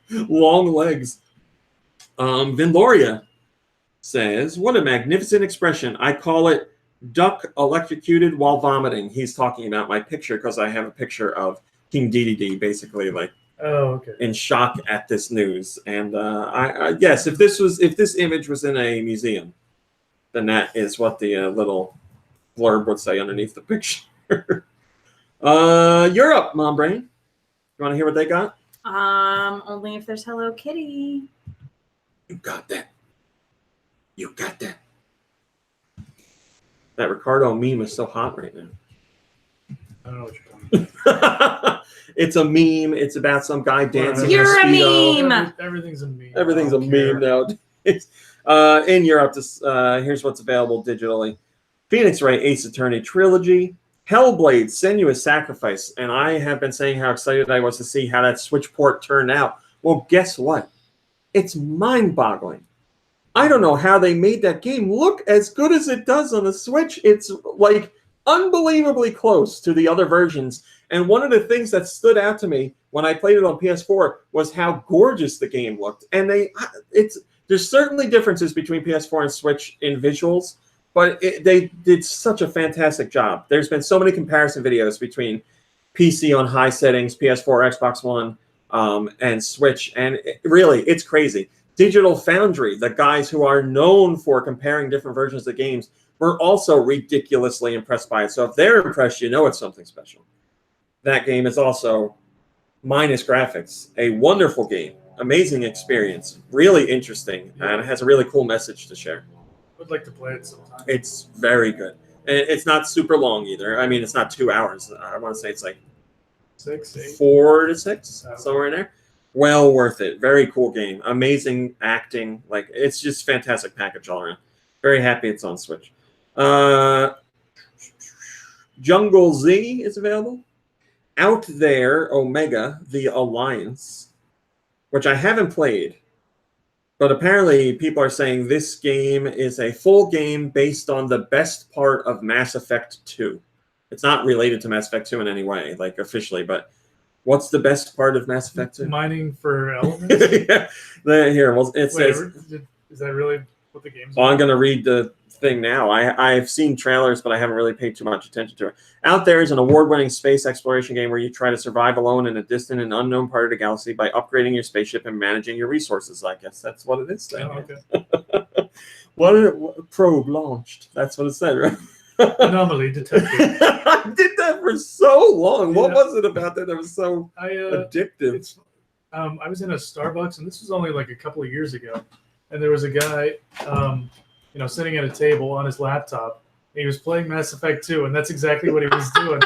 long legs. Vinloria says, what a magnificent expression. I call it duck electrocuted while vomiting. He's talking about my picture because I have a picture of King Dedede basically like in shock at this news. And yes, if this image was in a museum, then that is what the little blurb would say underneath the picture. Europe, Mom Brain. You want to hear what they got? Only if there's Hello Kitty. You got that. You got that. That Ricardo meme is so hot right now. I don't know what you're talking about. It's a meme. It's about some guy dancing. You're a meme. Everything's a meme. Everything's a meme nowadays. In Europe, here's what's available digitally. Phoenix Wright Ace Attorney Trilogy. Hellblade Senua's Sacrifice. And I have been saying how excited I was to see how that Switch port turned out. Well, guess what? It's mind-boggling. I don't know how they made that game look as good as it does on the Switch. It's like unbelievably close to the other versions. And one of the things that stood out to me when I played it on PS4 was how gorgeous the game looked. And there's certainly differences between PS4 and Switch in visuals, but they did such a fantastic job. There's been so many comparison videos between PC on high settings, PS4, Xbox One, and Switch. And really, it's crazy. Digital Foundry, the guys who are known for comparing different versions of games, were also ridiculously impressed by it. So if they're impressed, you know it's something special. That game is also, minus graphics, a wonderful game. Amazing experience. Really interesting. And it has a really cool message to share. Would like to play it sometime. It's very good. And it's not super long either. I mean, it's not 2 hours. I want to say it's like 6, 8. 4 to 6, somewhere in there. Well worth it. Very cool game. Amazing acting. Like, it's just fantastic package all around. Very happy it's on Switch. Jungle Z is available. Out There, Omega, The Alliance, which I haven't played. But apparently people are saying this game is a full game based on the best part of Mass Effect 2. It's not related to Mass Effect 2 in any way, like officially, but what's the best part of Mass Effect 2? Mining for elements? Yeah. Here, well, it says... Is that really what the game's Well, I'm going to read the thing now. I've seen trailers, but I haven't really paid too much attention to it. Out There is an award-winning space exploration game where you try to survive alone in a distant and unknown part of the galaxy by upgrading your spaceship and managing your resources. I guess that's what it is. Oh, okay. What probe launched? That's what it said, right? Anomaly detected. I did that for so long. What Yeah. was it about that was so addictive? I was in a Starbucks, and this was only like a couple of years ago, and there was a guy, sitting at a table on his laptop. And he was playing Mass Effect 2, and that's exactly what he was doing.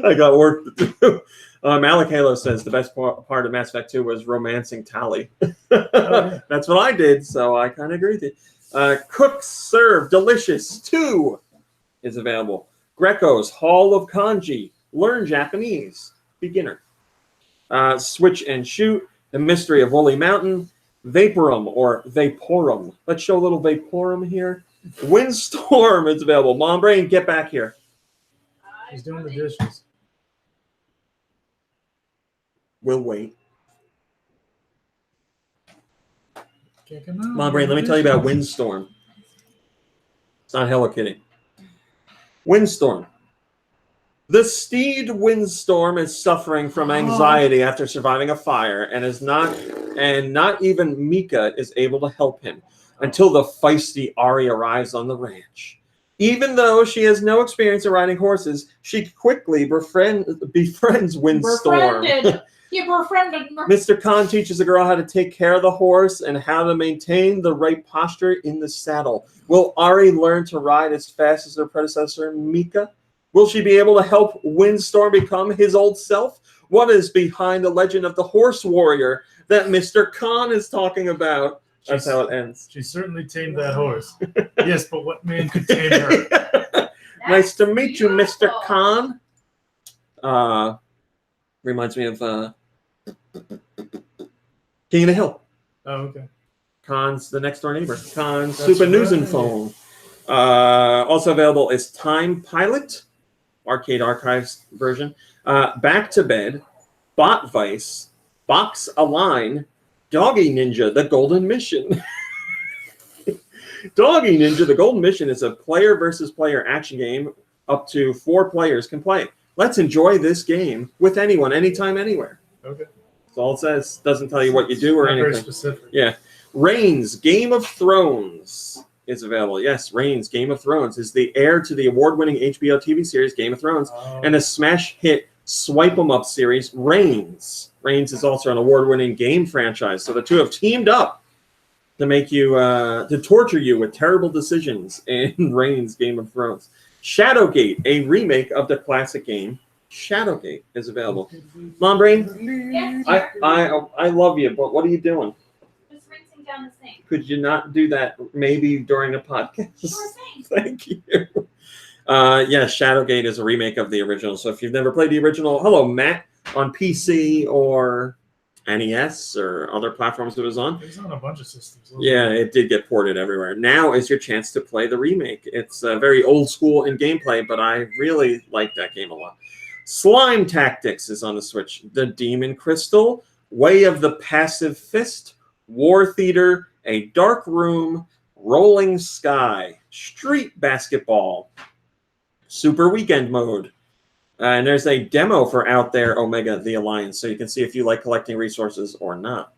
I got work to do. Malik Halo says the best part of Mass Effect 2 was romancing Tali. Yeah. That's what I did, so I kind of agree with you. Cook Serve Delicious 2 is available. Greco's Hall of Kanji. Learn Japanese. Beginner. Switch and Shoot. The Mystery of Woolly Mountain. Vaporum or Vaporum. Let's show a little Vaporum here. Windstorm is available. Mom Brain, get back here. He's doing the dishes. We'll wait. Kick him out. Mom Brain, let me tell you about Windstorm. It's not Hello Kitty. Windstorm. The steed Windstorm is suffering from anxiety after surviving a fire, and not even Mika is able to help him until the feisty Ari arrives on the ranch. Even though she has no experience in riding horses, she quickly befriends Windstorm. You befriended me. Mr. Khan teaches the girl how to take care of the horse and how to maintain the right posture in the saddle. Will Ari learn to ride as fast as her predecessor, Mika? Will she be able to help Windstorm become his old self? What is behind the legend of the horse warrior that Mr. Khan is talking about? That's how it ends. She certainly tamed that horse. Yes, but what man could tame her? Nice to meet you, Mr. Khan. Reminds me of King of the Hill. Oh, okay. Khan's the next door neighbor. Khan's That's Super News and right. Phone. Also available is Time Pilot, Arcade Archives version. Back to Bed, Bot Vice, Box Align, Doggy Ninja, The Golden Mission. Doggy Ninja, The Golden Mission is a player versus player action game. Up to 4 players can play. Let's enjoy this game with anyone, anytime, anywhere. Okay. That's all it says. Doesn't tell you what you do or Not anything. very specific. Yeah. Reigns, Game of Thrones is available. Yes, Reigns, Game of Thrones is the heir to the award-winning HBO TV series Game of Thrones and a smash hit Swipe 'em Up series, Reigns. Reigns is also an award-winning game franchise, so the two have teamed up to make you, to torture you with terrible decisions in Reigns, Game of Thrones. Shadowgate, a remake of the classic game Shadowgate, is available. Mom Brain, Yes, I love you, but what are you doing? just rinsing down the sink. Could you not do that maybe during a podcast? Sure thing. Thank you. Yes, Shadowgate is a remake of the original. So if you've never played the original, hello, Matt, on PC or NES or other platforms it was on. It was on a bunch of systems. Yeah, it did get ported everywhere. Now is your chance to play the remake. It's very old school in gameplay, but I really like that game a lot. Slime Tactics is on the Switch. The Demon Crystal, Way of the Passive Fist, War Theater, A Dark Room, Rolling Sky, Street Basketball, Super Weekend Mode. And there's a demo for Out There Omega, The Alliance, so you can see if you like collecting resources or not.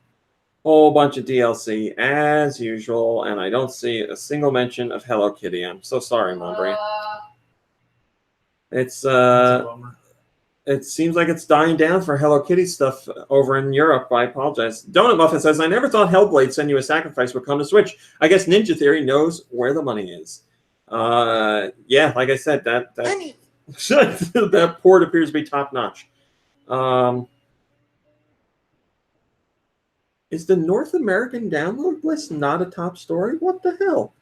Whole bunch of DLC as usual, and I don't see a single mention of Hello Kitty. I'm so sorry, Mom Brain. It's That's a bummer. it seems like it's dying down for Hello Kitty stuff over in Europe. I apologize. Donut Muffin says, I never thought Hellblade Send You a Sacrifice would come to Switch. I guess Ninja Theory knows where the money is. Yeah, like I said, that that port appears to be top notch. Is the North American download list not a top story? What the hell?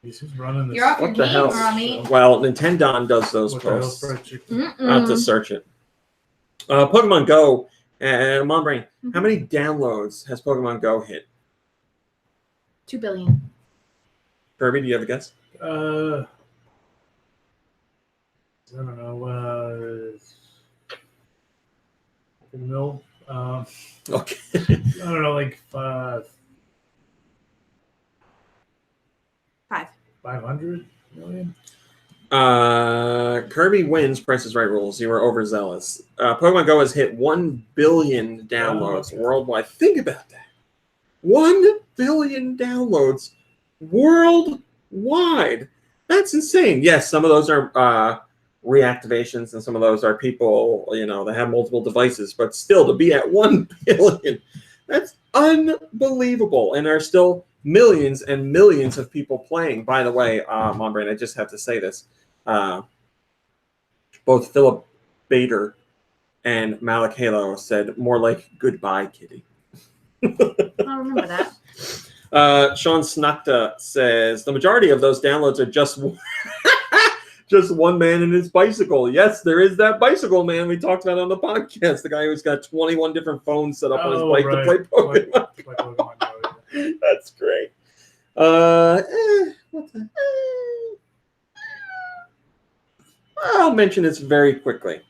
Who's running this? You're off your What the game, hell? Rami. Well, Nintendo does those What the hell, posts. fried chicken? I'll have to search it. Pokemon Go and Mom Brain. How many downloads has Pokemon Go hit? 2 billion. Kirby, do you have a guess? I don't know. Mil. Okay. I don't know, like 5. 500 million. Kirby wins Price is Right rules. You were overzealous. Pokemon Go has hit 1 billion downloads worldwide. Think about that. 1 billion downloads worldwide. That's insane. Yes, some of those are reactivations, and some of those are people, that have multiple devices. But still, to be at 1 billion, that's unbelievable. And there are still millions and millions of people playing. By the way, Mombrain, I just have to say this. Both Philip Bader and Malik Halo said more like goodbye, kitty. I'll remember that. Sean Snakta says the majority of those downloads are just one man and his bicycle. Yes, there is that bicycle man we talked about on the podcast. The guy who's got 21 different phones set up on his bike to play Pokemon. That's great. I'll mention this very quickly.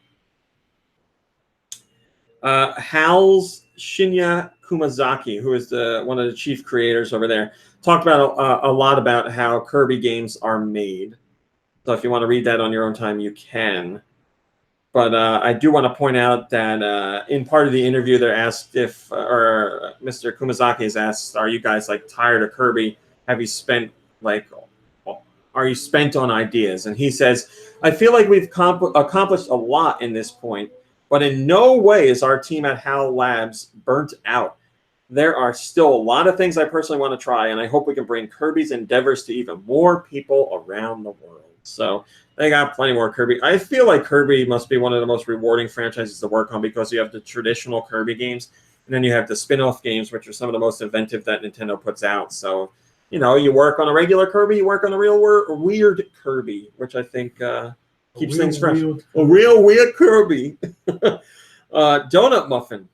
Hal's Shinya Kumazaki, who is one of the chief creators over there, talked about a lot about how Kirby games are made. So if you want to read that on your own time, you can. But I do want to point out that in part of the interview, they're asked or Mr. Kumazaki is asked, "Are you guys tired of Kirby? Have you spent are you spent on ideas?" And he says, "I feel like we've accomplished a lot in this point, but in no way is our team at HAL Labs burnt out. There are still a lot of things I personally want to try, and I hope we can bring Kirby's endeavors to even more people around the world." So they got plenty more Kirby. I feel like Kirby must be one of the most rewarding franchises to work on because you have the traditional Kirby games, and then you have the spin-off games, which are some of the most inventive that Nintendo puts out. So, you work on a regular Kirby, you work on a real weird Kirby, which I think keeps things fresh. A real weird Kirby. Donut Muffin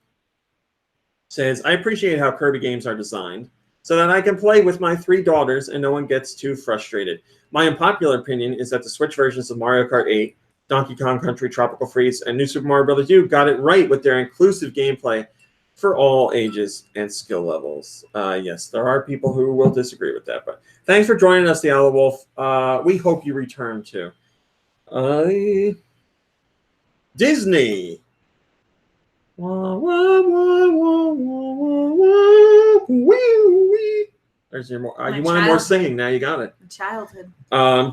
says, "I appreciate how Kirby games are designed so that I can play with my 3 daughters and no one gets too frustrated. My unpopular opinion is that the Switch versions of Mario Kart 8, Donkey Kong Country, Tropical Freeze, and New Super Mario Bros. U got it right with their inclusive gameplay for all ages and skill levels." Yes, there are people who will disagree with that, but thanks for joining us, the Owl Wolf. We hope you return too. Disney. There's your more. You wanted more singing. Now you got it. Childhood.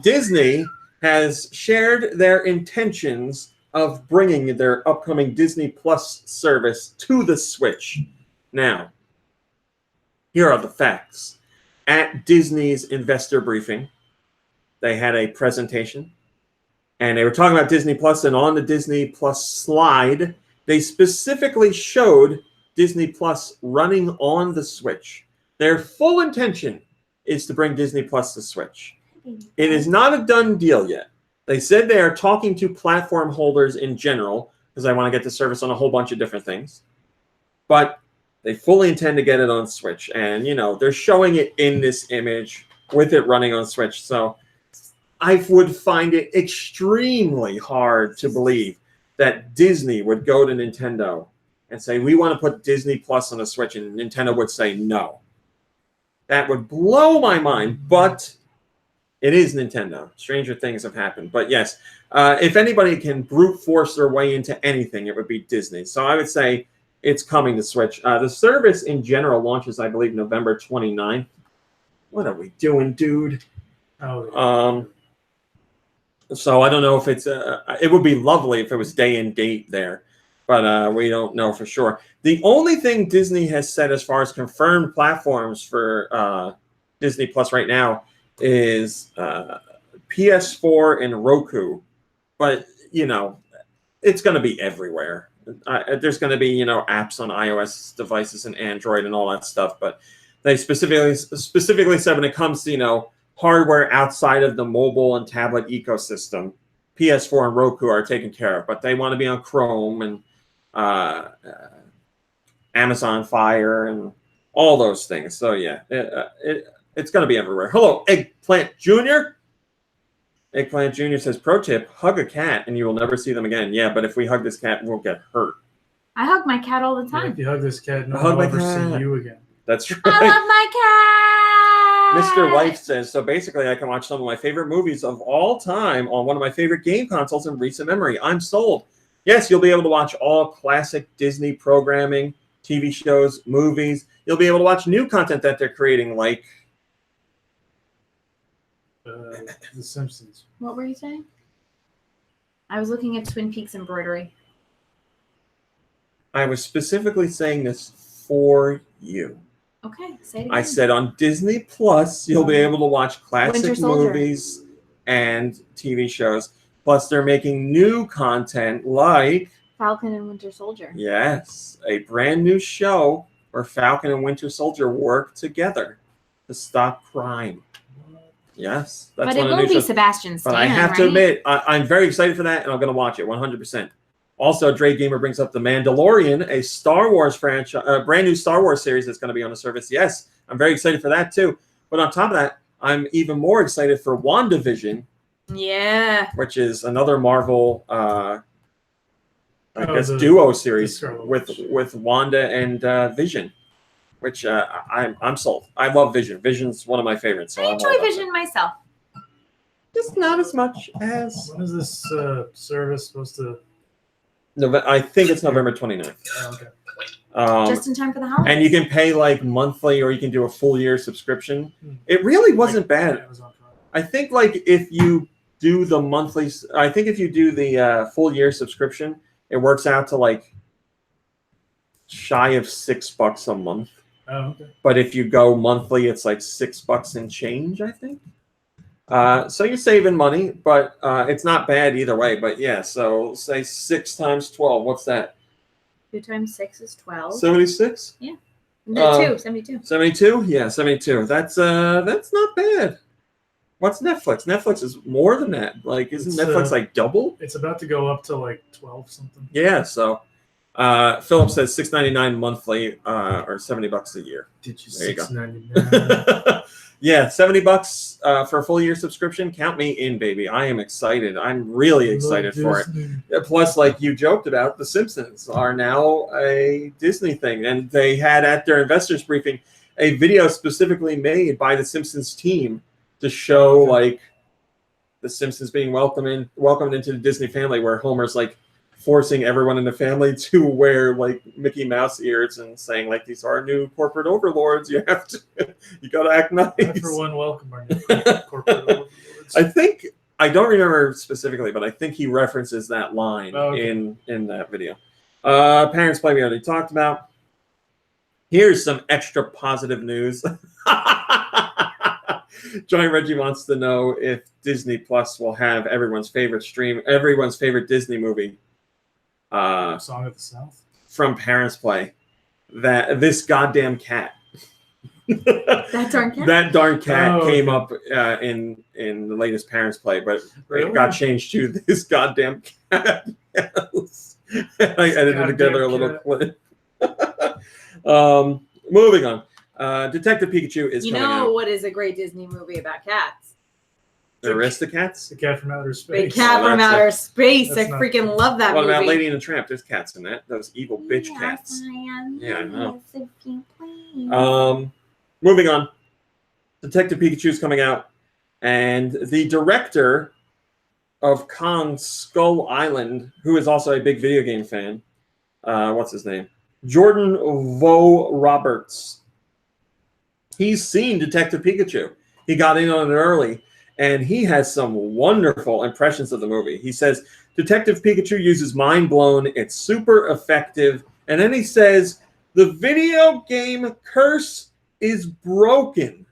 Disney has shared their intentions of bringing their upcoming Disney Plus service to the Switch. Now, here are the facts. At Disney's investor briefing, they had a presentation, and they were talking about Disney Plus, and on the Disney Plus slide, they specifically showed Disney Plus running on the Switch. Their full intention is to bring Disney Plus to Switch. It is not a done deal yet. They said they are talking to platform holders in general because they want to get the service on a whole bunch of different things. But they fully intend to get it on Switch. And, they're showing it in this image with it running on Switch. So I would find it extremely hard to believe that Disney would go to Nintendo and say, "We want to put Disney Plus on the Switch," and Nintendo would say no. That would blow my mind, but it is Nintendo. Stranger things have happened. But yes, if anybody can brute force their way into anything, it would be Disney. So I would say it's coming to Switch. The service in general launches, I believe, November 29th. What are we doing, dude? So I don't know if it's it would be lovely if it was day and date there, but we don't know for sure. The only thing Disney has said as far as confirmed platforms for Disney Plus right now is PS4 and Roku, but it's going to be everywhere. There's going to be apps on iOS devices and Android and all that stuff, but they specifically said when it comes to hardware outside of the mobile and tablet ecosystem, PS4 and Roku are taken care of, but they want to be on Chrome and Amazon Fire and all those things. So yeah, it's going to be everywhere. Hello, Eggplant Jr. Eggplant Jr. says, "Pro tip, hug a cat and you will never see them again." Yeah, but if we hug this cat, we'll get hurt. I hug my cat all the time. If you hug this cat, no one will ever see you again. That's right. I love my cat. Mr. Wife says, "So basically I can watch some of my favorite movies of all time on one of my favorite game consoles in recent memory. I'm sold." Yes, you'll be able to watch all classic Disney programming, TV shows, movies. You'll be able to watch new content that they're creating, like The Simpsons. What were you saying? I was looking at Twin Peaks embroidery. I was specifically saying this for you. Okay, say it again. I said on Disney Plus, you'll be able to watch classic Winter Soldier. movies and TV shows. Plus, they're making new content like, Falcon and Winter Soldier. yes, a brand new show where Falcon and Winter Soldier work together to stop crime. Yes, that's But it one of the won't new be shows. Sebastian Stan, But I have to right? admit, I'm very excited for that, and I'm going to watch it 100%. Also, Dre Gamer brings up The Mandalorian, a Star Wars franchise, a brand new Star Wars series that's going to be on the service. Yes, I'm very excited for that too. But on top of that, I'm even more excited for WandaVision, Yeah. which is another Marvel, I Oh, guess, the duo series Scarlet with Witch. Wanda and Vision, which I'm sold. I love Vision. Vision's one of my favorites. So I I'm all enjoy about Vision myself. that. Just not as much as. When is this service supposed to? I think it's November 29th. Oh, okay. Just in time for the holidays. And you can pay like monthly, or you can do a full year subscription. Hmm. It really wasn't bad. Amazon Prime. I think like if you do the monthly, I think if you do the full year subscription, it works out to like shy of $6 a month. Oh, okay. But if you go monthly, it's like $6 and change, I think. So you're saving money, but it's not bad either way. But yeah, so say 6 times 12. What's that? 2 times 6 is 12. 76? No, 72. 72? Yeah, 72. That's not bad. What's Netflix? Netflix is more than that. Like, isn't It's, Netflix like double? It's about to go up to like 12 something. Yeah. So, Philip says $6.99 monthly, or $70 a year. Did you There you go. $6.99? Yeah, $70 for a full year subscription. Count me in, baby. I am excited. I'm really excited for it. Plus, like you joked about, The Simpsons are now a Disney thing, and they had at their investors briefing a video specifically made by the Simpsons team to show like the Simpsons being welcomed into the Disney family, where Homer's like forcing everyone in the family to wear like Mickey Mouse ears and saying like, these are new corporate overlords. You got to act nice. I, for one, welcome our new corporate overlords. I don't remember specifically, but I think he references that line in that video. Parents Play we already talked about. Here's some extra positive news. Johnny Reggie wants to know if Disney Plus will have everyone's favorite Disney movie. Song of the South? From Parents Play. This goddamn cat. That darn cat? That darn cat came okay. up in the latest Parents Play, but Really? it got changed to this goddamn cat. Yes. I edited together a little clip. Moving on. Detective Pikachu is coming out. What is a great Disney movie about cats? The Aristocats? The Cat from Outer Big Space. Cat from that's Outer Space. I that's not- freaking love that What movie. about Lady and the Tramp? There's cats in that. Those evil bitch cats. Yeah, I know. Moving on. Detective Pikachu is coming out, and the director of Kong Skull Island, who is also a big video game fan, what's his name? Jordan Vo Roberts. He's seen Detective Pikachu. He got in on it early, and he has some wonderful impressions of the movie. He says, Detective Pikachu uses Mind Blown. It's super effective. And then he says, the video game curse is broken.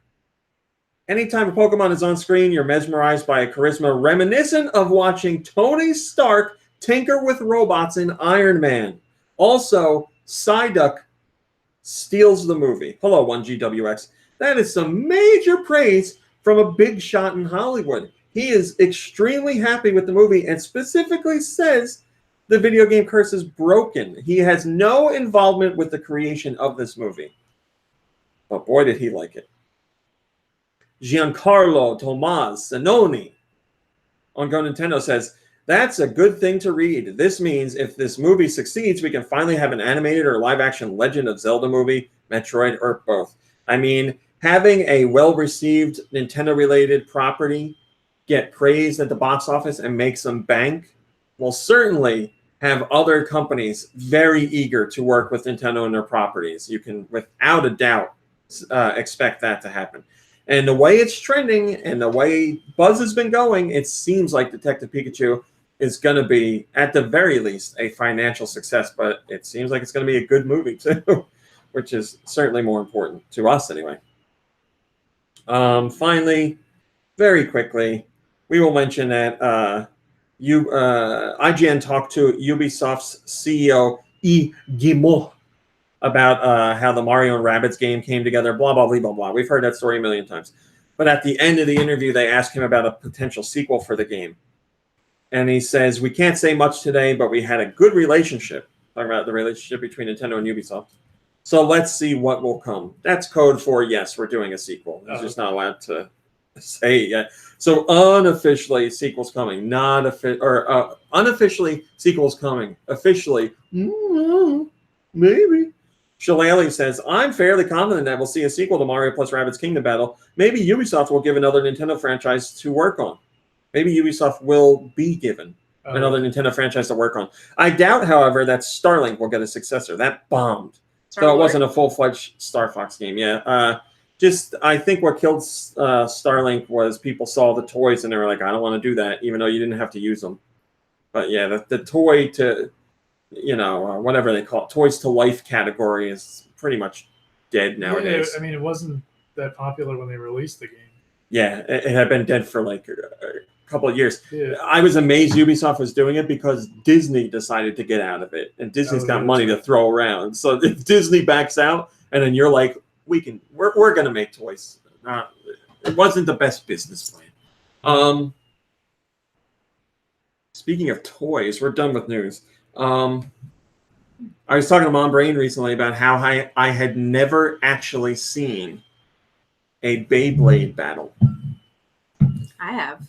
Anytime a Pokemon is on screen, you're mesmerized by a charisma reminiscent of watching Tony Stark tinker with robots in Iron Man. Also, Psyduck steals the movie. Hello, 1GWX. That is some major praise from a big shot in Hollywood. He is extremely happy with the movie and specifically says the video game curse is broken. He has no involvement with the creation of this movie. But boy, did he like it. Giancarlo Tomas Zanoni on GoNintendo says, that's a good thing to read. This means if this movie succeeds, we can finally have an animated or live-action Legend of Zelda movie, Metroid, or both. I mean, having a well-received Nintendo-related property get praised at the box office and make some bank will certainly have other companies very eager to work with Nintendo and their properties. You can, without a doubt, expect that to happen. And the way it's trending and the way buzz has been going, it seems like Detective Pikachu is going to be, at the very least, a financial success. But it seems like it's going to be a good movie, too, which is certainly more important to us anyway. Finally, very quickly, we will mention that IGN talked to Ubisoft's CEO, Yves Guillemot, about how the Mario and Rabbids game came together, blah, blah, blah, blah, blah. We've heard that story a million times. But at the end of the interview, they asked him about a potential sequel for the game. And he says, we can't say much today, but we had a good relationship. Talking about the relationship between Nintendo and Ubisoft. So let's see what will come. That's code for, yes, we're doing a sequel. He's just not allowed to say it yet. So unofficially, sequel's coming. Unofficially, sequel's coming. Officially, maybe. Shillelagh says, I'm fairly confident that we'll see a sequel to Mario plus Rabbids Kingdom Battle. Maybe Ubisoft will give another Nintendo franchise to work on. Maybe Ubisoft will be given another Nintendo franchise to work on. I doubt, however, that Starlink will get a successor. That bombed. So it wasn't a full-fledged Star Fox game. Yeah. I think what killed Starlink was people saw the toys and they were like, I don't want to do that, even though you didn't have to use them. But yeah, the toy to... whatever they call it, toys to life category is pretty much dead nowadays. Yeah, I mean, it wasn't that popular when they released the game. Yeah, it had been dead for like a couple of years. Yeah. I was amazed Ubisoft was doing it because Disney decided to get out of it, and Disney's got money to throw around. So if Disney backs out, and then you're like, we're gonna make toys. It wasn't the best business plan. Speaking of toys, we're done with news. I was talking to Mom Brain recently about how I had never actually seen a Beyblade battle. I have.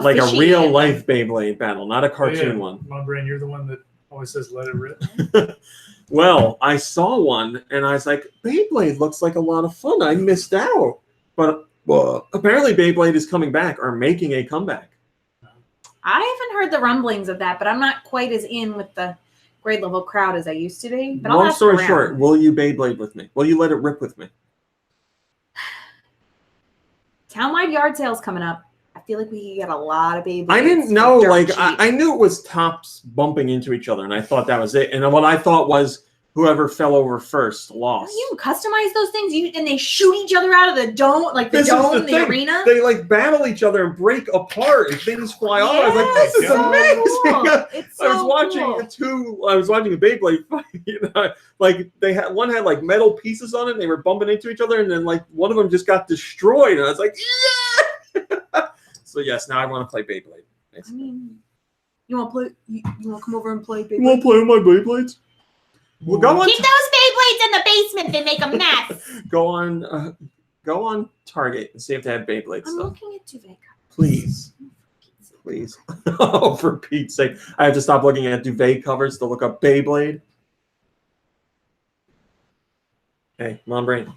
Like a real life Beyblade battle, not a cartoon one. Mom Brain, you're the one that always says let it rip. Well, I saw one and I was like, Beyblade looks like a lot of fun. I missed out. But apparently Beyblade is coming back or making a comeback. I haven't heard the rumblings of that, but I'm not quite as in with the grade level crowd as I used to be. But Long story short, will you Beyblade with me? Will you let it rip with me? Townwide yard sale's coming up. I feel like we could get a lot of Beyblades. I didn't know, I knew it was tops bumping into each other, and I thought that was it. And what I thought was whoever fell over first lost. You customize those things, and they shoot each other out of the dome, like the arena. They like battle each other and break apart, and things fly off. I was like, "This is amazing!" Cool. It's so I was watching a Beyblade fight. Like one had like metal pieces on it, and they were bumping into each other, and then like one of them just got destroyed, and I was like, "Yeah!" So yes, now I want to play Beyblade. I mean, you want to play? You want to come over and play Beyblade? You want to play with my Beyblades? Well, go on. Keep those Beyblades in the basement. They make a mess. Go on Target and see if they have Beyblade I'm stuff. looking at duvet covers. Please. Oh, for Pete's sake! I have to stop looking at duvet covers to look up Beyblade. Hey, Mom Brain,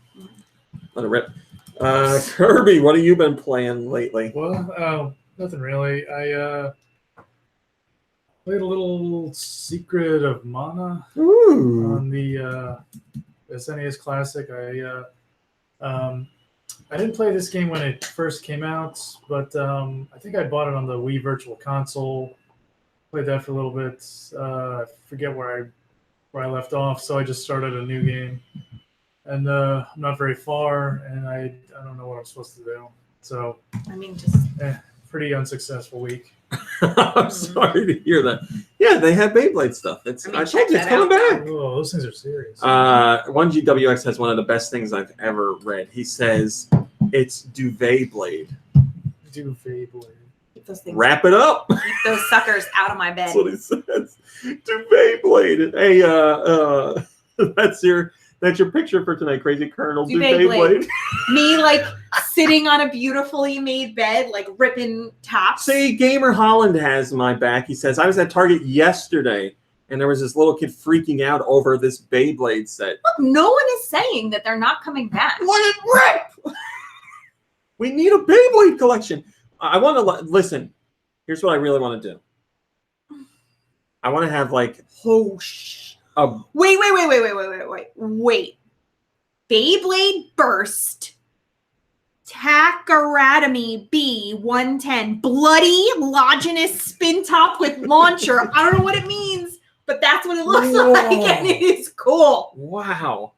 let it rip. Kirby, what have you been playing lately? Well, nothing really. I played a little Secret of Mana on the SNES Classic. I didn't play this game when it first came out, but I think I bought it on the Wii Virtual Console. Played that for a little bit. I forget where I left off, so I just started a new game. And I'm not very far, and I don't know what I'm supposed to do. So, I mean, just pretty unsuccessful week. I'm sorry to hear that. Yeah, they have Beyblade stuff. I told you it's coming back. Oh, those things are serious. 1GWX has one of the best things I've ever read. He says it's Duvet Blade. Duvet Blade. keep those things. Wrap it up. Keep those suckers out of my bed. That's what he says. Duvet Blade. Hey, that's your picture for tonight, Crazy Colonel. Duvet Blade. Me, like, sitting on a beautifully made bed, like, ripping tops. See, Gamer Holland has my back. He says, I was at Target yesterday, and there was this little kid freaking out over this Beyblade set. Look, no one is saying that they're not coming back. Let it rip! We need a Beyblade collection. I want to, listen, here's what I really want to do. I want to have, like, Wait. Beyblade Burst Takaratomy B110 bloody Longinus spin top with launcher. I don't know what it means, but that's what it looks Whoa. like, and it is cool. Wow.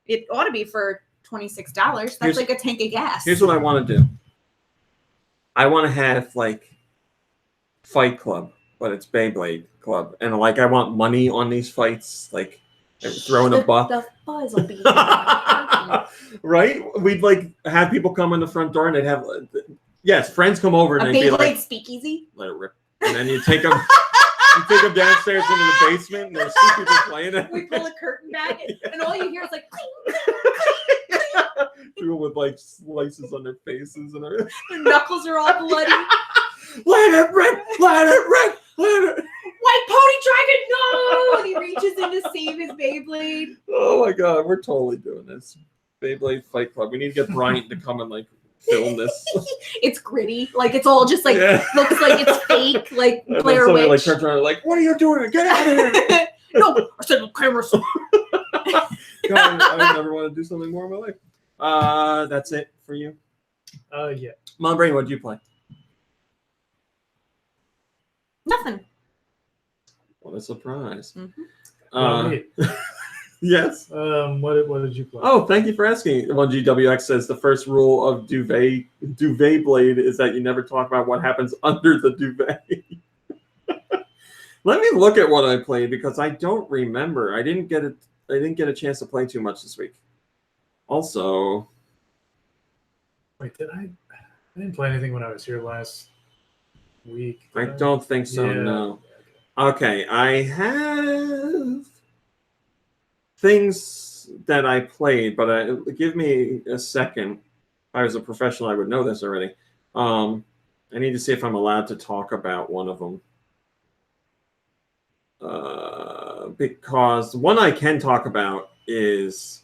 It ought to be for $26. That's Here's- like a tank of gas. Here's what I want to do. I want to have like Fight Club, but it's Beyblade Club, and like I want money on these fights, like throwing a buck. The fuzz will be. Right? We'd like have people come in the front door and they'd have yes, friends come over A and they'd be Beyblade like, speakeasy. let it rip, and then you take them. You take them downstairs into the basement, and there's two people playing it. We pull a curtain back, and all you hear is like. People with like slices on their faces and everything. Their knuckles are all bloody. Let it rip! Let it rip! Let it. White pony dragon, no! And he reaches in to save his Beyblade. Oh my god, we're totally doing this. Beyblade Fight Club. We need to get Bryant to come and like film this. It's gritty, like it's all just like Yeah. looks like it's fake, like And then Blair somebody like Witch. turns around and like, what are you doing? Get out of here! No, I said the cameras. God, I never want to do something more in my life. That's it for you. Yeah. Mom Brain, what did you play? Nothing. What a surprise. Mhm. Yes. What did you play? Oh, thank you for asking. Well, GWX says the first rule of duvet blade is that you never talk about what happens under the duvet. Let me look at what I played because I don't remember. I didn't get a chance to play too much this week. Also, Wait, did I didn't play anything when I was here last week. I did don't think so. Yeah. No. Okay, I have things that I played, but give me a second. If I was a professional, I would know this already. I need to see if I'm allowed to talk about one of them. Because one I can talk about is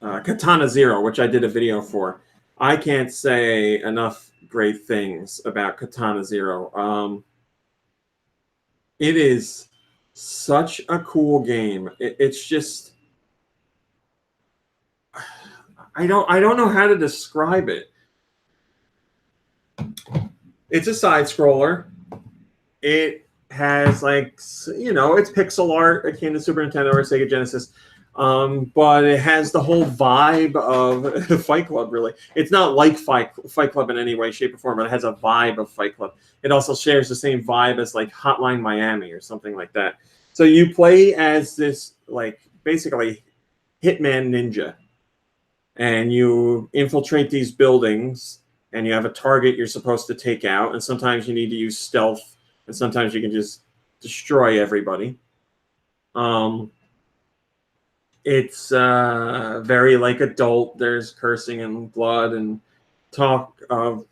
Katana Zero, which I did a video for. I can't say enough great things about Katana Zero. It is such a cool game. It's just I don't know how to describe it. It's a side scroller. It has like it's pixel art akin to Super Nintendo or Sega Genesis. But it has the whole vibe of Fight Club, really. It's not like Fight Club in any way, shape, or form, but it has a vibe of Fight Club. It also shares the same vibe as like Hotline Miami or something like that. So you play as this, like, basically hitman ninja. And you infiltrate these buildings, and you have a target you're supposed to take out. And sometimes you need to use stealth, and sometimes you can just destroy everybody. It's very like adult. There's cursing and blood and talk of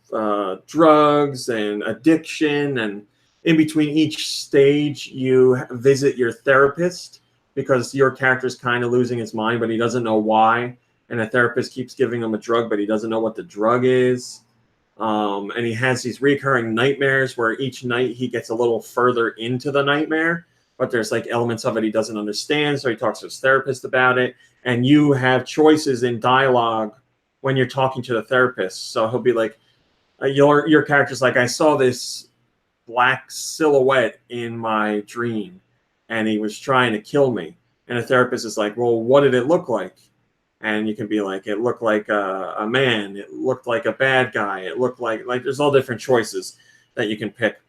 drugs and addiction. And in between each stage, you visit your therapist because your character's kind of losing his mind, but he doesn't know why. And the therapist keeps giving him a drug, but he doesn't know what the drug is. And he has these recurring nightmares where each night he gets a little further into the nightmare. But there's like elements of it he doesn't understand, so he talks to his therapist about it. And you have choices in dialogue when you're talking to the therapist. So he'll be like, your character's like, I saw this black silhouette in my dream, and he was trying to kill me. And the therapist is like, well, what did it look like? And you can be like, it looked like a man. It looked like a bad guy. It looked like there's all different choices that you can pick.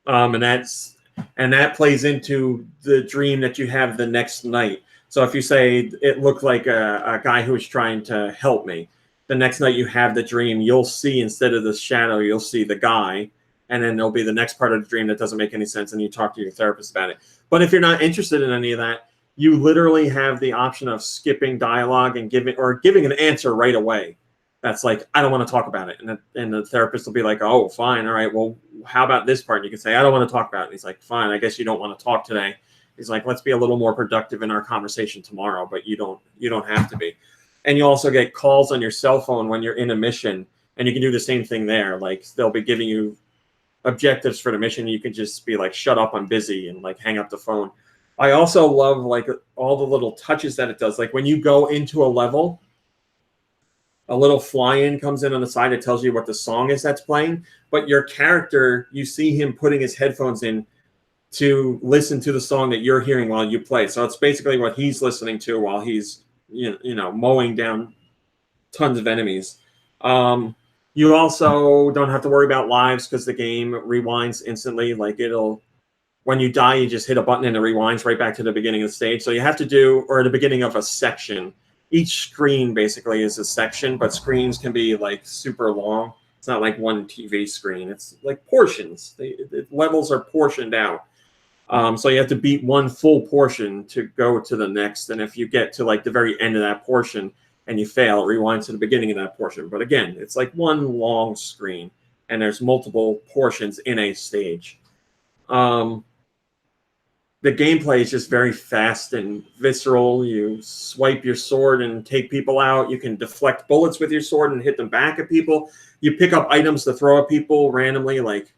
And that plays into the dream that you have the next night. So if you say it looked like a guy who was trying to help me, the next night you have the dream, you'll see instead of the shadow, you'll see the guy. And then there'll be the next part of the dream that doesn't make any sense, and you talk to your therapist about it. But if you're not interested in any of that, you literally have the option of skipping dialogue and giving an answer right away. That's like, I don't want to talk about it. And the therapist will be like, oh, fine. All right. Well, how about this part? And you can say, I don't want to talk about it. And he's like, fine. I guess you don't want to talk today. He's like, let's be a little more productive in our conversation tomorrow, but you don't have to be. And you also get calls on your cell phone when you're in a mission, and you can do the same thing there. Like, they'll be giving you objectives for the mission. You can just be like, shut up, I'm busy, and like hang up the phone. I also love like all the little touches that it does. Like when you go into a level, a little fly-in comes in on the side that tells you what the song is that's playing. But your character, you see him putting his headphones in to listen to the song that you're hearing while you play. So it's basically what he's listening to while he's mowing down tons of enemies. You also don't have to worry about lives because the game rewinds instantly. Like when you die, you just hit a button and it rewinds right back to the beginning of the stage. So you have to or the beginning of a section. Each screen basically is a section, but screens can be like super long. It's not like one TV screen. It's like portions. The levels are portioned out. So you have to beat one full portion to go to the next. And if you get to like the very end of that portion and you fail, it rewinds to the beginning of that portion. But again, it's like one long screen and there's multiple portions in a stage. The gameplay is just very fast and visceral. You swipe your sword and take people out. You can deflect bullets with your sword and hit them back at people. You pick up items to throw at people randomly, like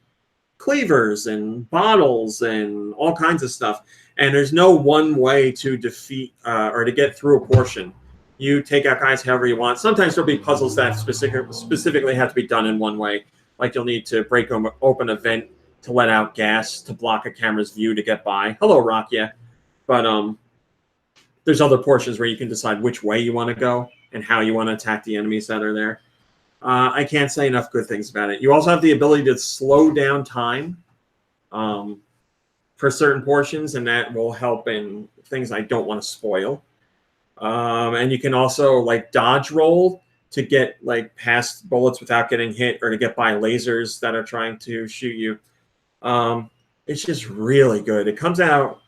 cleavers and bottles and all kinds of stuff. And there's no one way to defeat or to get through a portion. You take out guys however you want. Sometimes there'll be puzzles that specifically have to be done in one way. Like you'll need to break open a vent to let out gas to block a camera's view to get by. Hello, Rakia. But there's other portions where you can decide which way you want to go and how you want to attack the enemies that are there. I can't say enough good things about it. You also have the ability to slow down time for certain portions, and that will help in things I don't want to spoil. And you can also like dodge roll to get like past bullets without getting hit or to get by lasers that are trying to shoot you. It's just really good. It comes out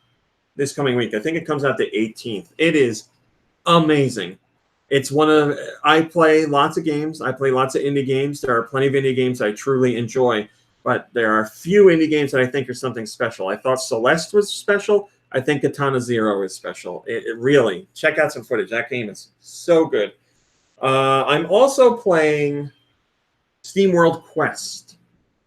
this coming week. I think it comes out the 18th. It is amazing. It's I play lots of games. I play lots of indie games. There are plenty of indie games I truly enjoy, but there are few indie games that I think are something special. I thought Celeste was special. I think Katana Zero is special. It really, check out some footage. That game is so good. I'm also playing SteamWorld Quest,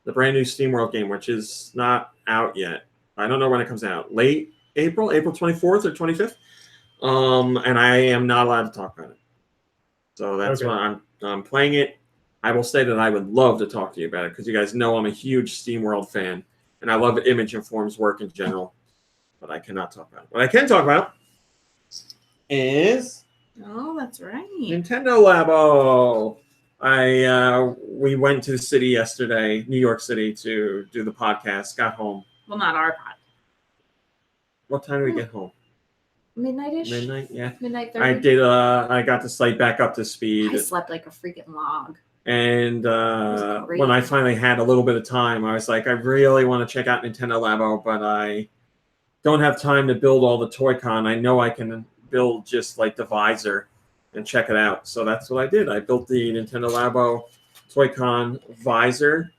the brand new SteamWorld game, which is not out yet. I don't know when it comes out. Late April 24th or 25th. And I am not allowed to talk about it. So that's why I'm playing it. I will say that I would love to talk to you about it because you guys know I'm a huge SteamWorld fan, and I love Image and Form's work in general. But I cannot talk about it. What I can talk about is that's right. Nintendo Labo. We went to the city yesterday, New York City, to do the podcast. Got home. Well, not our pod. What time did we get home? Midnight-ish? Midnight, yeah. Midnight 30? I did. I got the site back up to speed. I slept like a freaking log. And when I finally had a little bit of time, I was like, I really want to check out Nintendo Labo, but I don't have time to build all the Toy-Con. I know I can build just like the visor and check it out. So that's what I did. I built the Nintendo Labo Toy-Con visor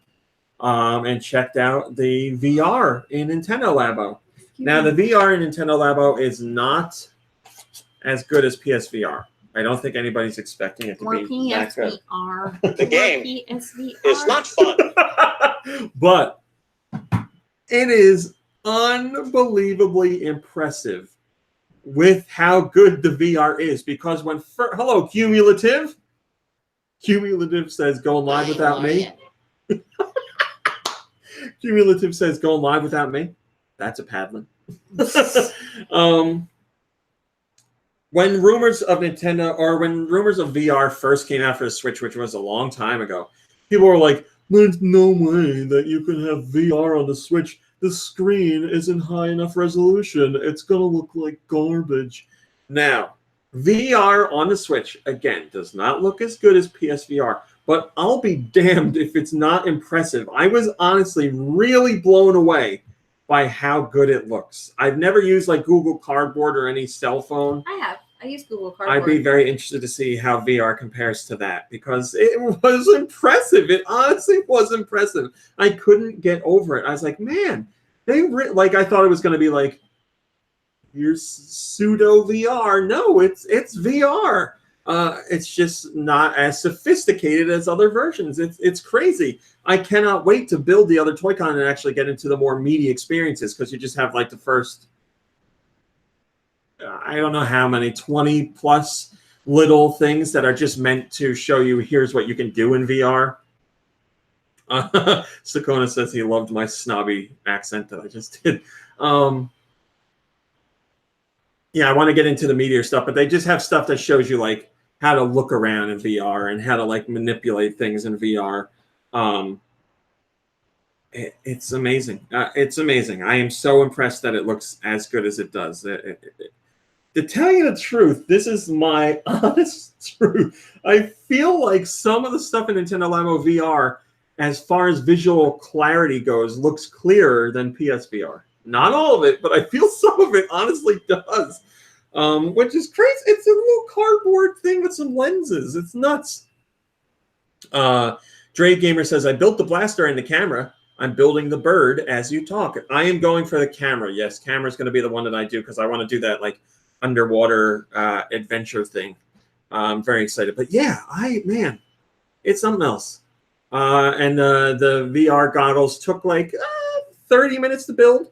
and checked out the VR in Nintendo Labo. Now, the VR in Nintendo Labo is not as good as PSVR. I don't think anybody's expecting it to be that good. The game is not fun. But it is unbelievably impressive with how good the VR is. Because hello, Cumulative. Cumulative says, going live without me. Cumulative says, going live without me. That's a Padlin. When rumors of VR first came out for the Switch, which was a long time ago, people were like, there's no way that you can have VR on the Switch. The screen isn't high enough resolution. It's going to look like garbage. Now, VR on the Switch, again, does not look as good as PSVR, but I'll be damned if it's not impressive. I was honestly really blown away by how good it looks. I've never used like Google Cardboard or any cell phone. I have. I use Google Cardboard. I'd be very interested to see how VR compares to that because it was impressive. It honestly was impressive. I couldn't get over it. I was like, man, I thought it was going to be like, here's pseudo VR. No, it's VR. It's just not as sophisticated as other versions. It's crazy. I cannot wait to build the other Toy-Con and actually get into the more meaty experiences because you just have like the first, I don't know how many, 20 plus little things that are just meant to show you here's what you can do in VR. Sakona says he loved my snobby accent that I just did. Yeah, I want to get into the meteor stuff, but they just have stuff that shows you like how to look around in VR and how to like manipulate things in VR. It's amazing. It's amazing. I am so impressed that it looks as good as it does. To tell you the truth, this is my honest truth. I feel like some of the stuff in Nintendo Labo VR, as far as visual clarity goes, looks clearer than PSVR. Not all of it, but I feel some of it honestly does. Which is crazy. It's a little cardboard thing with some lenses. It's nuts. Dre Gamer says, I built the blaster and the camera. I'm building the bird as you talk. I am going for the camera. Yes, camera's going to be the one that I do because I want to do that like underwater adventure thing. I'm very excited. But yeah, man, it's something else. And the VR goggles took like 30 minutes to build.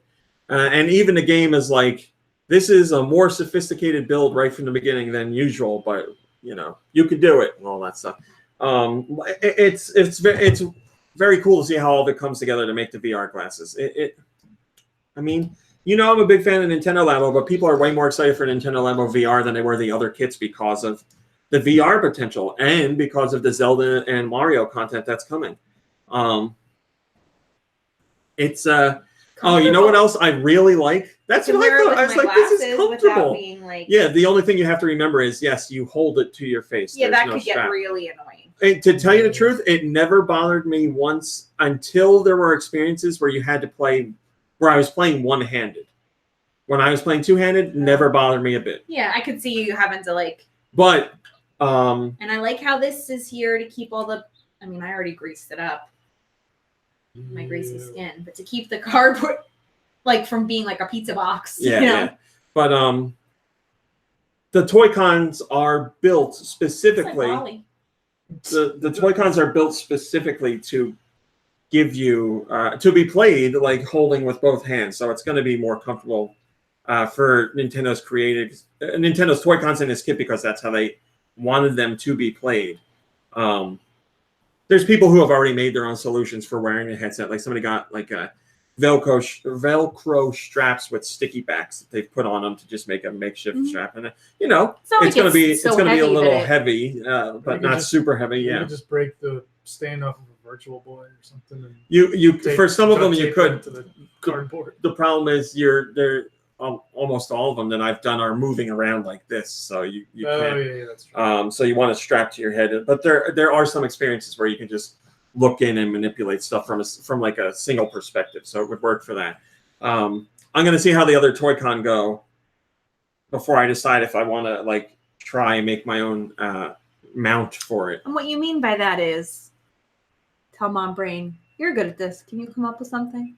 And even the game is like, this is a more sophisticated build right from the beginning than usual, but you know, you could do it and all that stuff. It's very cool to see how all of it comes together to make the VR glasses. I mean, you know, I'm a big fan of Nintendo Labo, but people are way more excited for Nintendo Labo VR than they were the other kits because of the VR potential and because of the Zelda and Mario content that's coming. Oh, you know what else I really like? That's what I thought. I was like, this is comfortable. Like... Yeah, the only thing you have to remember is, yes, you hold it to your face. Yeah, that could get really annoying. And to tell you the truth, it never bothered me once until there were experiences where you had to play, where I was playing one-handed. When I was playing two-handed, never bothered me a bit. Yeah, I could see you having to like... But... and I like how this is here to keep all the... I mean, I already greased it up. My greasy skin, but to keep the cardboard like from being like a pizza box. Yeah, you know? Yeah. But the Toy-Cons are built specifically. Like the Toy-Cons are built specifically to give you to be played like holding with both hands, so it's going to be more comfortable for Nintendo's Nintendo's Toy-Cons in this kit because that's how they wanted them to be played. There's people who have already made their own solutions for wearing a headset. Like somebody got like a Velcro straps with sticky backs that they've put on them to just make a makeshift strap. And you know, it's going to be a little heavy, but not super heavy. Yeah, you could just break the stand off of a Virtual Boy or something. And you for some of them you could. To the cardboard. The problem is they're almost all of them that I've done are moving around like this, so you can't. Yeah, that's true. So you want to strap to your head, but there are some experiences where you can just look in and manipulate stuff from like a single perspective, so it would work for that. I'm going to see how the other Toy-Con go before I decide if I want to like try and make my own mount for it. And what you mean by that is, tell Mom Brain, you're good at this. Can you come up with something?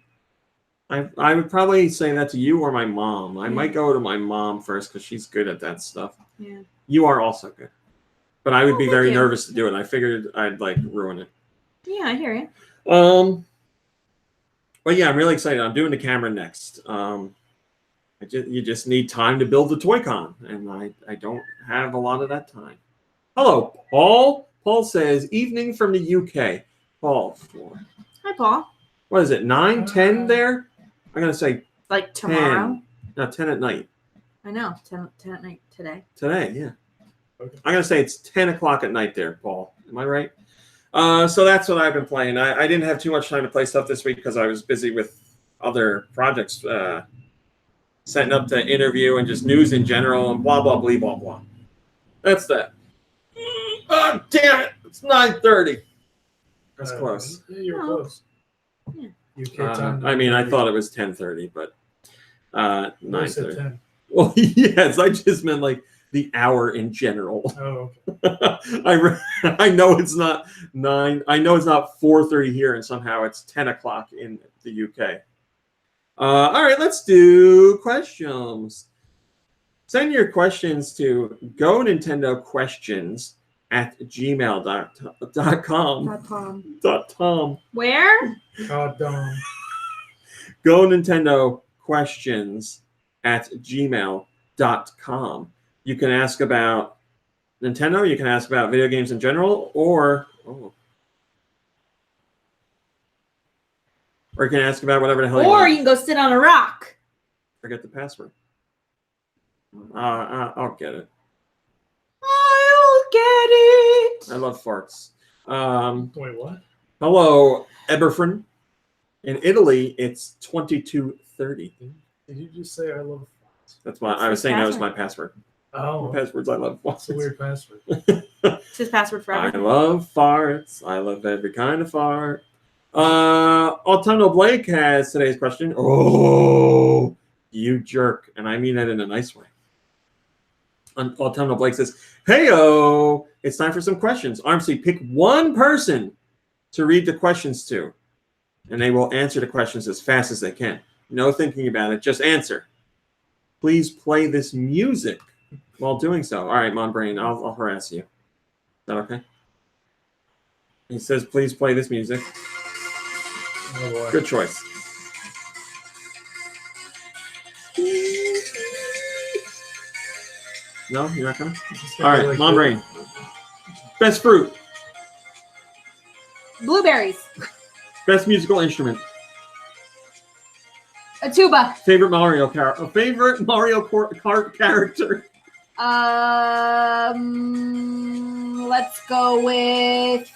I would probably say that to you or my mom. I might go to my mom first because she's good at that stuff. Yeah. You are also good. But I would be very nervous to do it. I figured I'd like ruin it. Yeah, I hear you. But yeah, I'm really excited. I'm doing the camera next. You just need time to build the Toy-Con, and I don't have a lot of that time. Hello, Paul. Paul says, evening from the UK. Paul. Hi, Paul. What is it, 9, 10 there? I'm going to say like tomorrow? 10. No, 10 at night. I know, 10 at night today. Today, yeah. Okay. I'm going to say it's 10 o'clock at night there, Paul. Am I right? So that's what I've been playing. I didn't have too much time to play stuff this week because I was busy with other projects, setting up the interview and just news in general and blah, blah, blah, blah, blah. That's that. Oh, damn it. It's 9:30. That's close. Yeah, you were close. Yeah. UK time. I mean, I thought it was 10:30, but 9:30. 9:30. Well, yes, I just meant like the hour in general. Oh, okay. I know it's not 9. I know it's not 4:30 here, and somehow it's 10 o'clock in the UK. All right, let's do questions. Send your questions to GoNintendo@gmail.com. Where? God damn. GoNintendo@gmail.com. You can ask about Nintendo, you can ask about video games in general, or you can ask about whatever the hell you Or want. you can go sit on a rock. Forget the password. I'll get it. I'll get it. I love farts. Wait, what? Hello, Eberfrin. In Italy, it's 22:30. Did you just say I love farts? That's why That's I was his saying that was password. my password. Oh, My passwords, I love that's a farts. weird password. It's his password for I everything. love farts. I love every kind of fart. Autumnal Blake has today's question. Oh, you jerk. And I mean that in a nice way. Autumnal Blake says, "Heyo, it's time for some questions. Armsy, pick one person to read the questions to, and they will answer the questions as fast as they can. No thinking about it, just answer. Please play this music while doing so." All right, Mom Brain, I'll harass you. Is that okay? He says, "Please play this music." Oh boy. Good choice. No, you're not gonna? It's All gonna be right, like Mom the- Brain. Best fruit. Blueberries. Best musical instrument. A tuba. Favorite Mario character. Favorite Mario Kart character. Let's go with.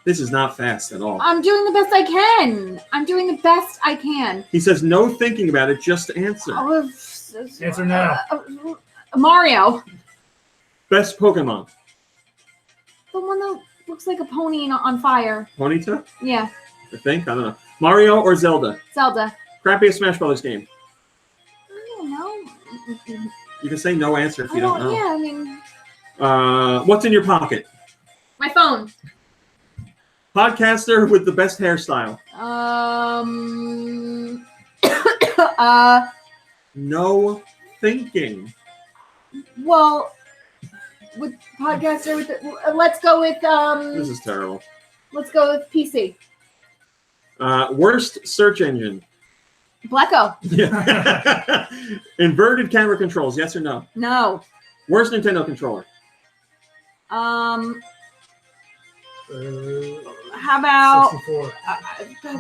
This is not fast at all. I'm doing the best I can. I'm doing the best I can. He says, "No thinking about it, just answer." Answer now. Mario. Best Pokemon. The one that looks like a pony on fire. Ponyta, Yeah. I think. I don't know. Mario or Zelda? Zelda. Crappiest Smash Brothers game. I don't know. You can say no answer if you don't know. Yeah, I mean, What's in your pocket? my phone. Podcaster with the best hairstyle. No thinking. Well, with podcaster with let's go with This is terrible. let's go with PC. Worst search engine. Blacko. Yeah. Inverted camera controls. Yes or no? No. Worst Nintendo controller. How about 64.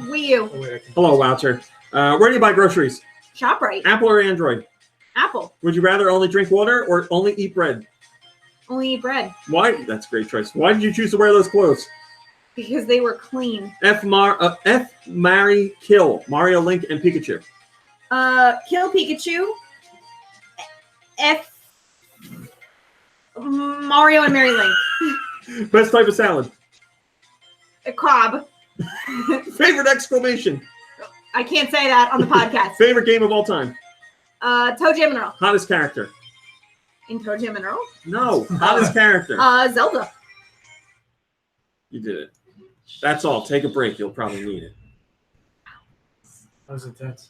Wii U? Oh, wait, I can- Hello, Wouter. Where do you buy groceries? ShopRite. Apple or Android? Apple. Would you rather only drink water or only eat bread? Only eat bread Why? That's a great choice. Why did you choose to wear those clothes? because they were clean. F, marry, kill. Mario, Link, and Pikachu. Kill Pikachu. F. Mario and Mary Link. Best type of salad. A Cobb. Favorite exclamation. I can't say that on the podcast. Favorite game of all time. Toe Jam Mineral. Hottest character. In Toe Jam Mineral. No, hottest character. Zelda. You did it. That's all. Take a break. You'll probably need it. That was intense.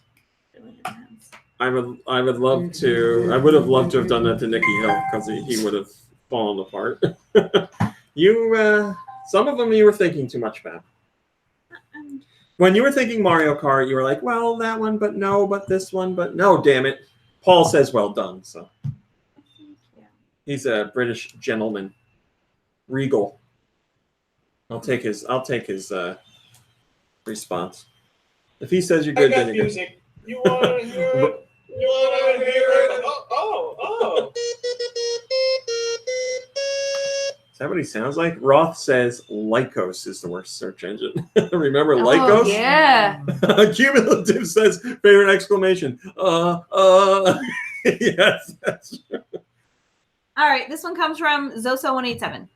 I would love to. I would have loved to have done that to Nicky Hill because he would have fallen apart. Some of them you were thinking too much about. When you were thinking Mario Kart, you were like, well, that one, but no, but this one, but no, damn it. Paul says, well done. So he's a British gentleman. Regal. I'll take his response. If he says you're good, then you're good. music. You want to hear it? You want to hear it? Oh. Is that what he sounds like? Roth says Lycos is the worst search engine. Remember Lycos? Oh, yeah. Cumulative says favorite exclamation. Yes, that's true. All right, this one comes from Zoso187.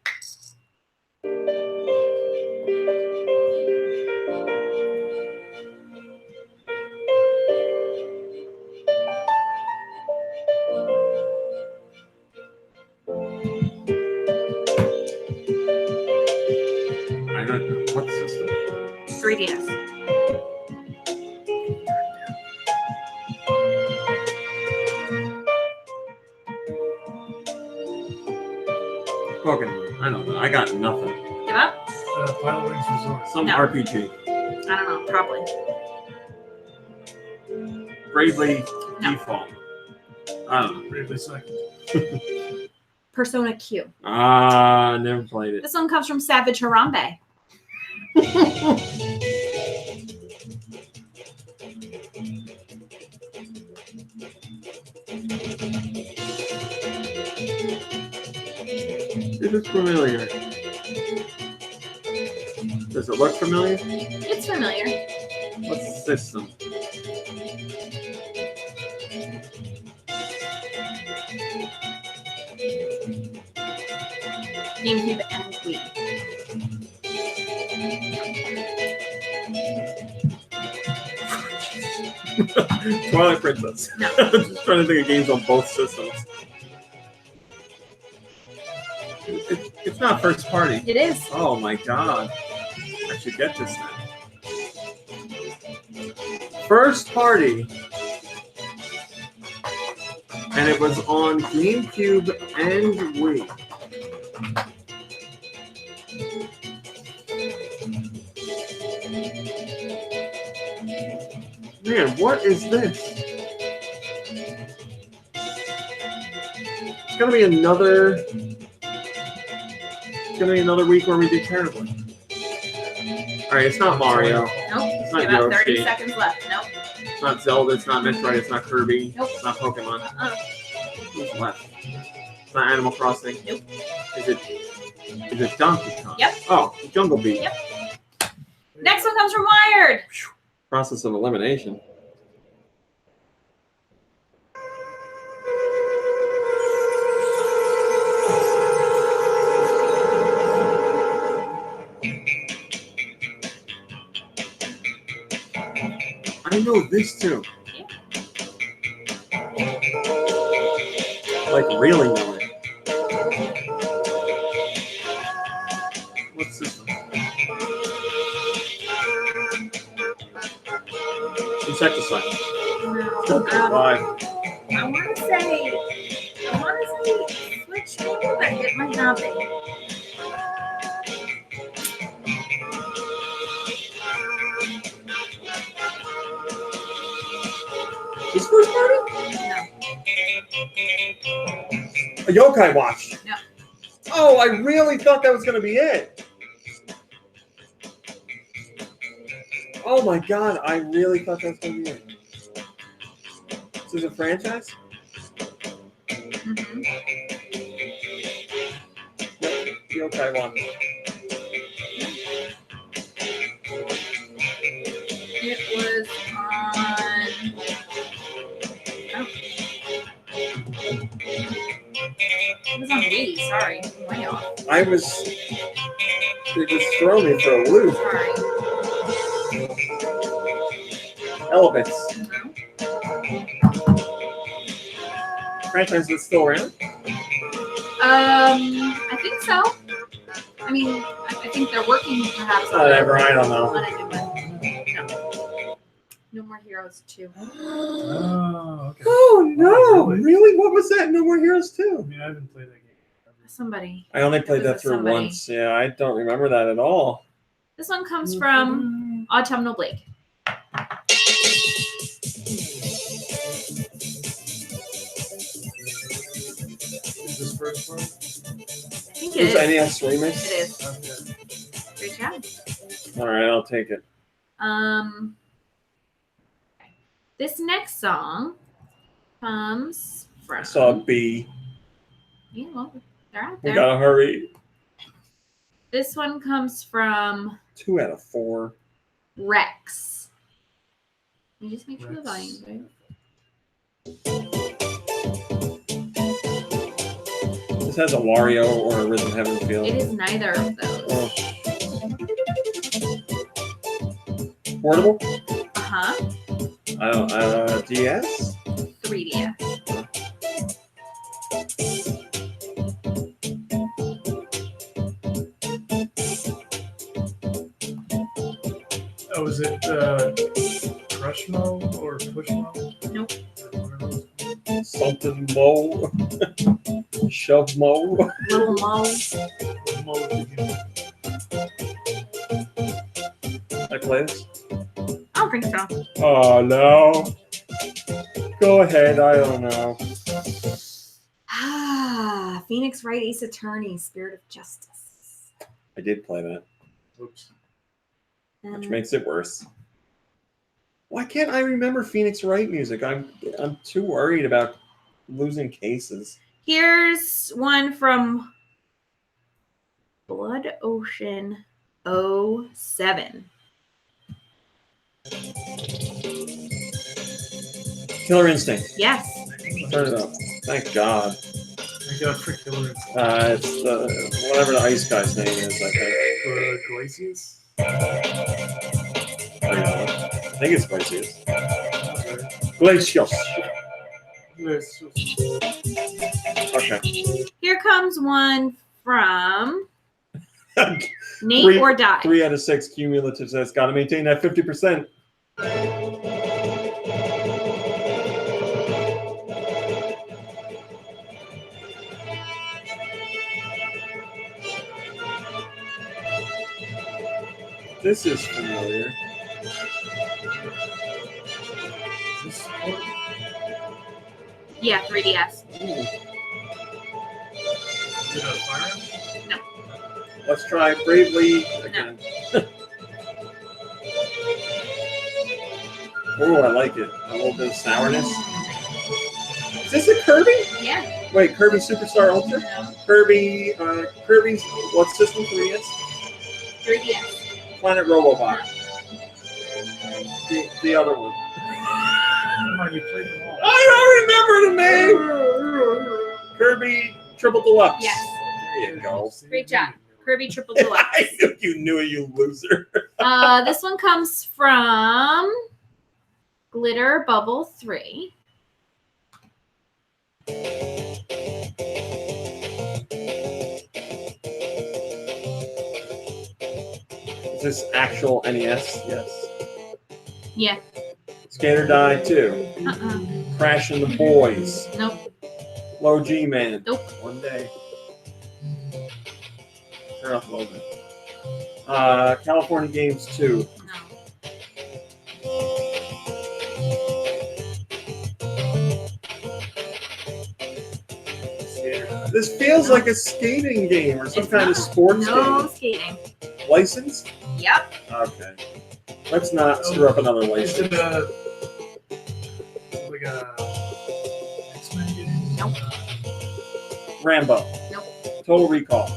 I don't know. What system? 3DS. Pokemon. I don't know. I got nothing. Give up? Pilot Wings Resort. Some No. RPG. I don't know. Probably. Bravely No. Default. I don't know. Briefly second. Persona Q. Never played it. This one comes from Savage Harambe. It is familiar. Does it look familiar? It's familiar. What's the system? GameCube and Wii. Twilight Princess. No. I'm just trying to think of games on both systems. It's not first party. It is. Oh my god. I should get this now. First party. And it was on GameCube and Wii. Man, what is this? It's gonna be another. It's gonna be another week where we do terribly. All right, it's not Mario. Nope. It's not About 30 Yoshi. seconds left. Nope. It's not Zelda. It's not Metroid. It's not Kirby. Nope. It's not Pokemon. Who's left? It's not Animal Crossing. Nope. Is it Donkey Kong? Yep. Oh, Jungle Beat. Yep. Next one comes from Wired. Process of elimination. I know this too. Like really know it. What's this one? Insecticide. No. Why? I want to say Switch maybe, but it might not be. This first party? No. A Yokai Watch. No. Oh, I really thought that was going to be it. Oh my god, I really thought that was going to be it. This is a franchise? Mm-hmm. Yep, Yokai Watch. It was on. Oh. It was on Wii. Sorry, way off. It just throw me for a loop. Sorry. Elements. Mhm. Franchise that's still around? I think so. I mean, I think they're working perhaps on Whatever, I don't know. a new one. No. No More Heroes 2. Oh, okay. Oh no! Really? Really? What was that? No More Heroes I 2? mean, I haven't played that game. Somebody. I only played It was that through somebody. once. Yeah, I don't remember that at all. This one comes from Autumnal Blake. Is this first one? I think Is it is. NES remix? It is. Okay. Great job. All right, I'll take it. This next song comes from. I saw a B. Yeah, well, they're out We there. gotta hurry. This one comes from 2 out of 4. Rex. Let me just make sure the Rex. volume's right. This has a Wario or a Rhythm Heaven feel. It is neither of those. Oh. Portable? Uh-huh. I don't. DS? 3DS. Oh, is it Crush Mo or Push Mo? Nope. Something Mo. Shove Mo. Little Mo. Mo at the beginning. I play this? I don't think so. Oh no. Go ahead, I don't know. Phoenix Wright Ace Attorney, Spirit of Justice. I did play that, Oops. which makes it worse. Why can't I remember Phoenix Wright music? I'm too worried about losing cases. Here's one from Blood Ocean 07. Killer Instinct. Yes. Turn it up. Thank God. Thank God for Killer Instinct. It's the whatever the ice guy's name is. I think. Glacius? I think it's Glacius. Glacius. Okay. Here comes one from Nate or Die. 3 out of 6 cumulative says got to maintain that 50%. This is familiar. Is this sport? Yeah, 3DS. Ooh. Is it a fire? No. Let's try Bravely again. Oh, I like it. A little bit of sourness. Is this a Kirby? Yeah. Wait, Kirby Superstar Ultra? No. Kirby's what system? 3DS? 3DS. Planet Robobot. The other one. Come on, you played them all. I don't remember the name! Kirby Triple Deluxe. Yes. There you go. Great job. Kirby Triple Deluxe. I knew you knew it, you loser. This one comes from Glitter Bubble 3. Is this actual NES? Yes. Yeah. Skater Die 2. Crashing the Boys. Nope. Low G Man. Nope. One day. Turn off Logan. California Games 2. No. This feels like a skating game or some It's kind of not. sports No game. skating. Licensed? Yep. Okay. Let's not screw up another Is license. it like a X-Men game? Nope. Rambo. Nope. Total Recall.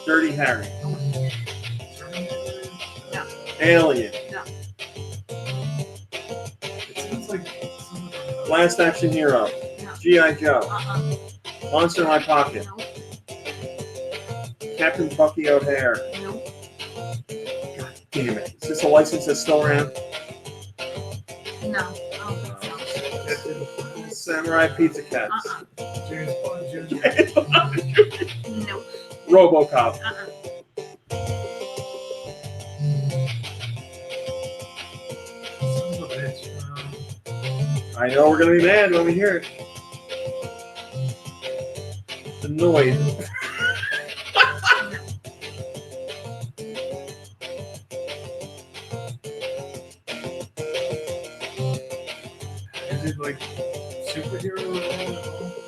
Dirty Harry. Terminator? No. Alien. No. It seems like some- Last Action Hero. No. G.I. Joe. Uh-uh. Monster in My Pocket. No. Captain Bucky O'Hare. No. God damn it. Is this a license that's still around? No. I don't think so. Samurai Pizza Cats. James Bond Jr. No. RoboCop. Son of a bitch. I know we're gonna be mad when we hear it. Annoyed. Is it like superhero?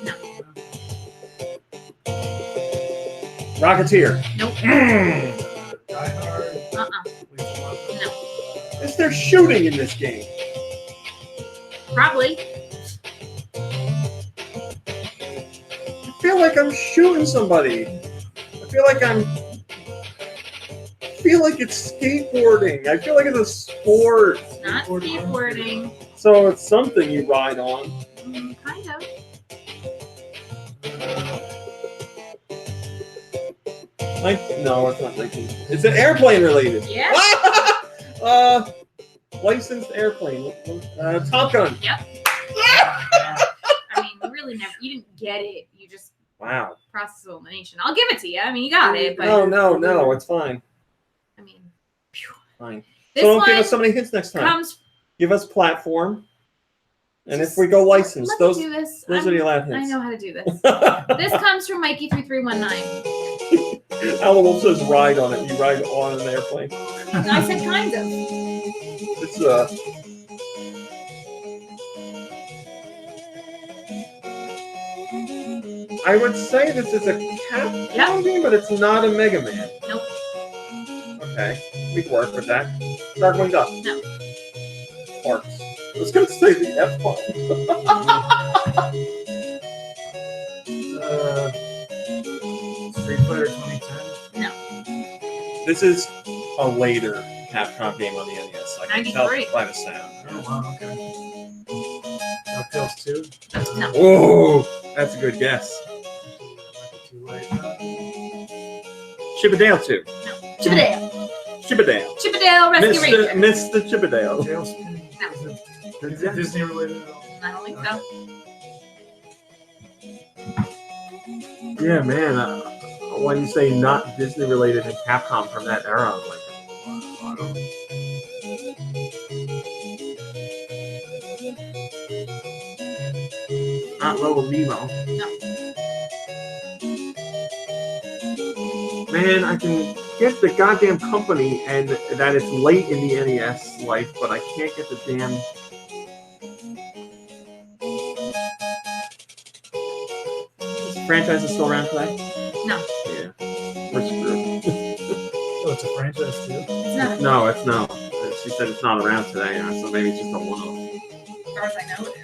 No. Rocketeer. Nope. Die Hard. No. Is there shooting in this game? Probably. I feel like I'm shooting somebody. I feel like it's skateboarding. I feel like it's a sport. It's not skateboarding. So it's something you ride on. Kind of. No, it's not Lincoln. It's an airplane related. Yeah. Licensed airplane. Top Gun. Yep. I mean, you really never. You didn't get it. You just Wow. process of elimination. I'll give it to you. I mean, you got it. But No, it's fine. I mean, phew. Fine. This So don't one give us so many hints next time. comes. Give us platform. And if we go licensed, Let me those do this. are the allowed I hints. know how to do this. This comes from Mikey3319. Alan Wolf says ride on it. You ride on an airplane. I said kind of. It's I I would say this is a Capcom game, but it's not a Mega Man. Nope. Okay, we can work with that. Darkwing Duck. No. Parks. I was going to say the F bomb. Street Fighter 2010. No. This is a later Capcom game on the NES. I can tell 93. by the sound. Oh, wow, okay. DuckTales 2. No. Oh, that's a good guess. Too late. Chippendale 2. No. Chippendale. Chippendale. Chippendale Rescue Ranger. Mr. Chippendale. Tailspin. No. Is it Disney related at all? I don't think so. Yeah, man. When you say not Disney related and Capcom from that era, I'm like, I don't know. Not Little Nemo. No. Man, I can get the goddamn company and that it's late in the NES life, but I can't get the damn. Is the franchise is still around today? No. Yeah. We're screwed. Oh, it's a franchise too. It's not. No, it's no. She said it's not around today, so maybe it's just a one-off. As far as I know, it is.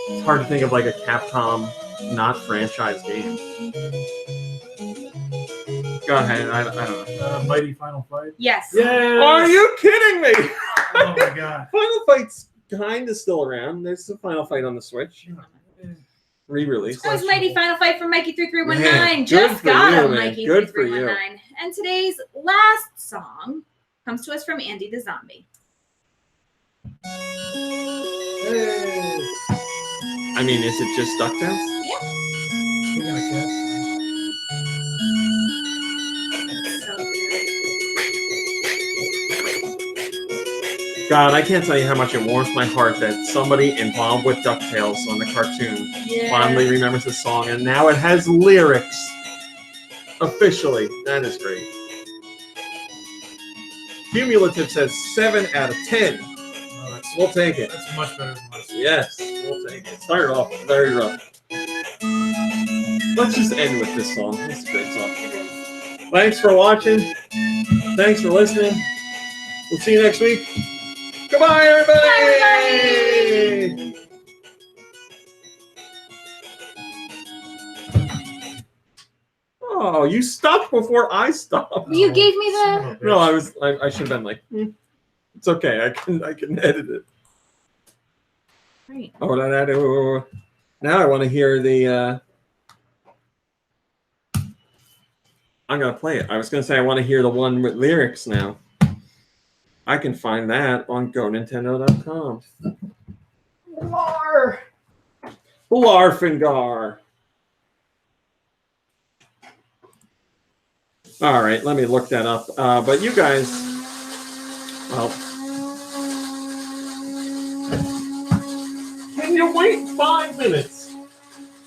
It's hard to think of like a Capcom not franchise game. Go ahead. I don't know. Mighty Final Fight. Yes. Yeah. Are you kidding me? Oh my god. Final Fight's kind of still around. There's a Final Fight on the Switch. Re-release. That was Mighty Final Fight from Mikey3319. Man, Just good for got you, him, man. Good for you. Mikey3319. And today's last song comes to us from Andy the Zombie. Hey. I mean, is it just DuckTales? Speaking of cats. God, I can't tell you how much it warms my heart that somebody involved with DuckTales on the cartoon fondly remembers the song, and now it has lyrics. Officially. That is great. Cumulative says 7 out of 10. Oh, We'll take it. that's much better than last. Yes, we'll take it. Started off very rough. Let's just end with this song. It's a great song. Thanks for watching. Thanks for listening. We'll see you next week. Goodbye, everybody! Oh, you stopped before I stopped. You gave me Son the. of a bitch. No, I should have been like, it's okay. I can edit it. Great. Oh, now I want to hear the. I'm gonna play it. I was gonna say I want to hear the one with lyrics now. I can find that on GoNintendo.com. Blarfingar. All right, let me look that up. But you guys, well, can you wait 5 minutes?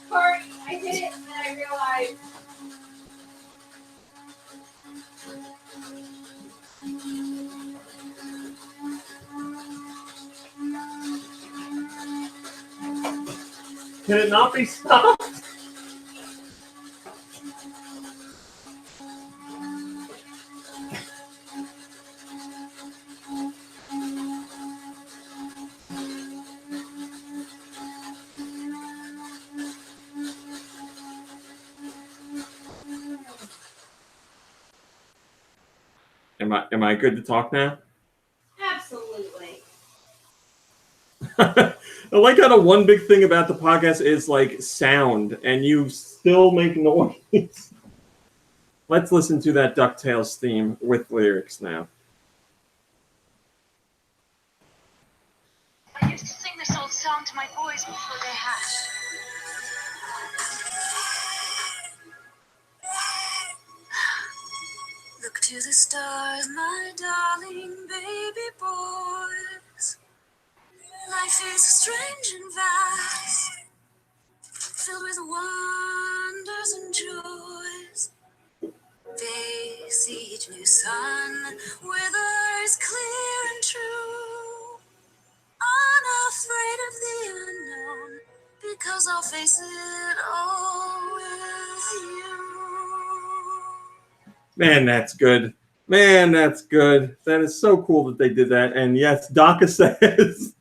Sorry, I did it and then I realized. Can it not be stopped? Am I good to talk now? Absolutely. I like how the one big thing about the podcast is like sound, and you still make noise. Let's listen to that DuckTales theme with lyrics now. I used to sing this old song to my boys before they hatched. Look to the stars, my darling baby boys. Life is strange and vast, filled with wonders and joys. They see each new sun with eyes clear and true. Unafraid of the unknown, because I'll face it all with you. Man, that's good. Man, that's good. That is so cool that they did that. And yes, Daka says,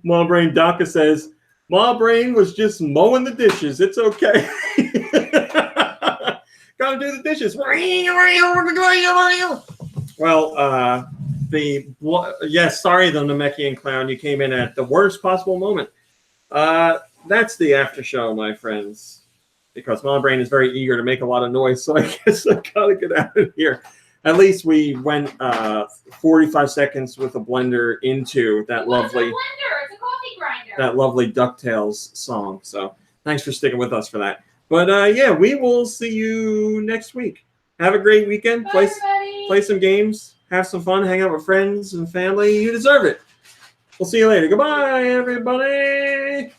Ma Brain Daka says, Ma Brain was just mowing the dishes. It's okay. Gotta do the dishes. Well, yes, sorry, the Namekian Clown. You came in at the worst possible moment. That's the after show, my friends. Because my brain is very eager to make a lot of noise, so I guess I gotta get out of here. At least we went 45 seconds with a blender into that lovely, It's a coffee grinder. that lovely DuckTales song. So thanks for sticking with us for that. But yeah, we will see you next week. Have a great weekend. Bye, Play some games. Have some fun. Hang out with friends and family. You deserve it. We'll see you later. Goodbye, everybody.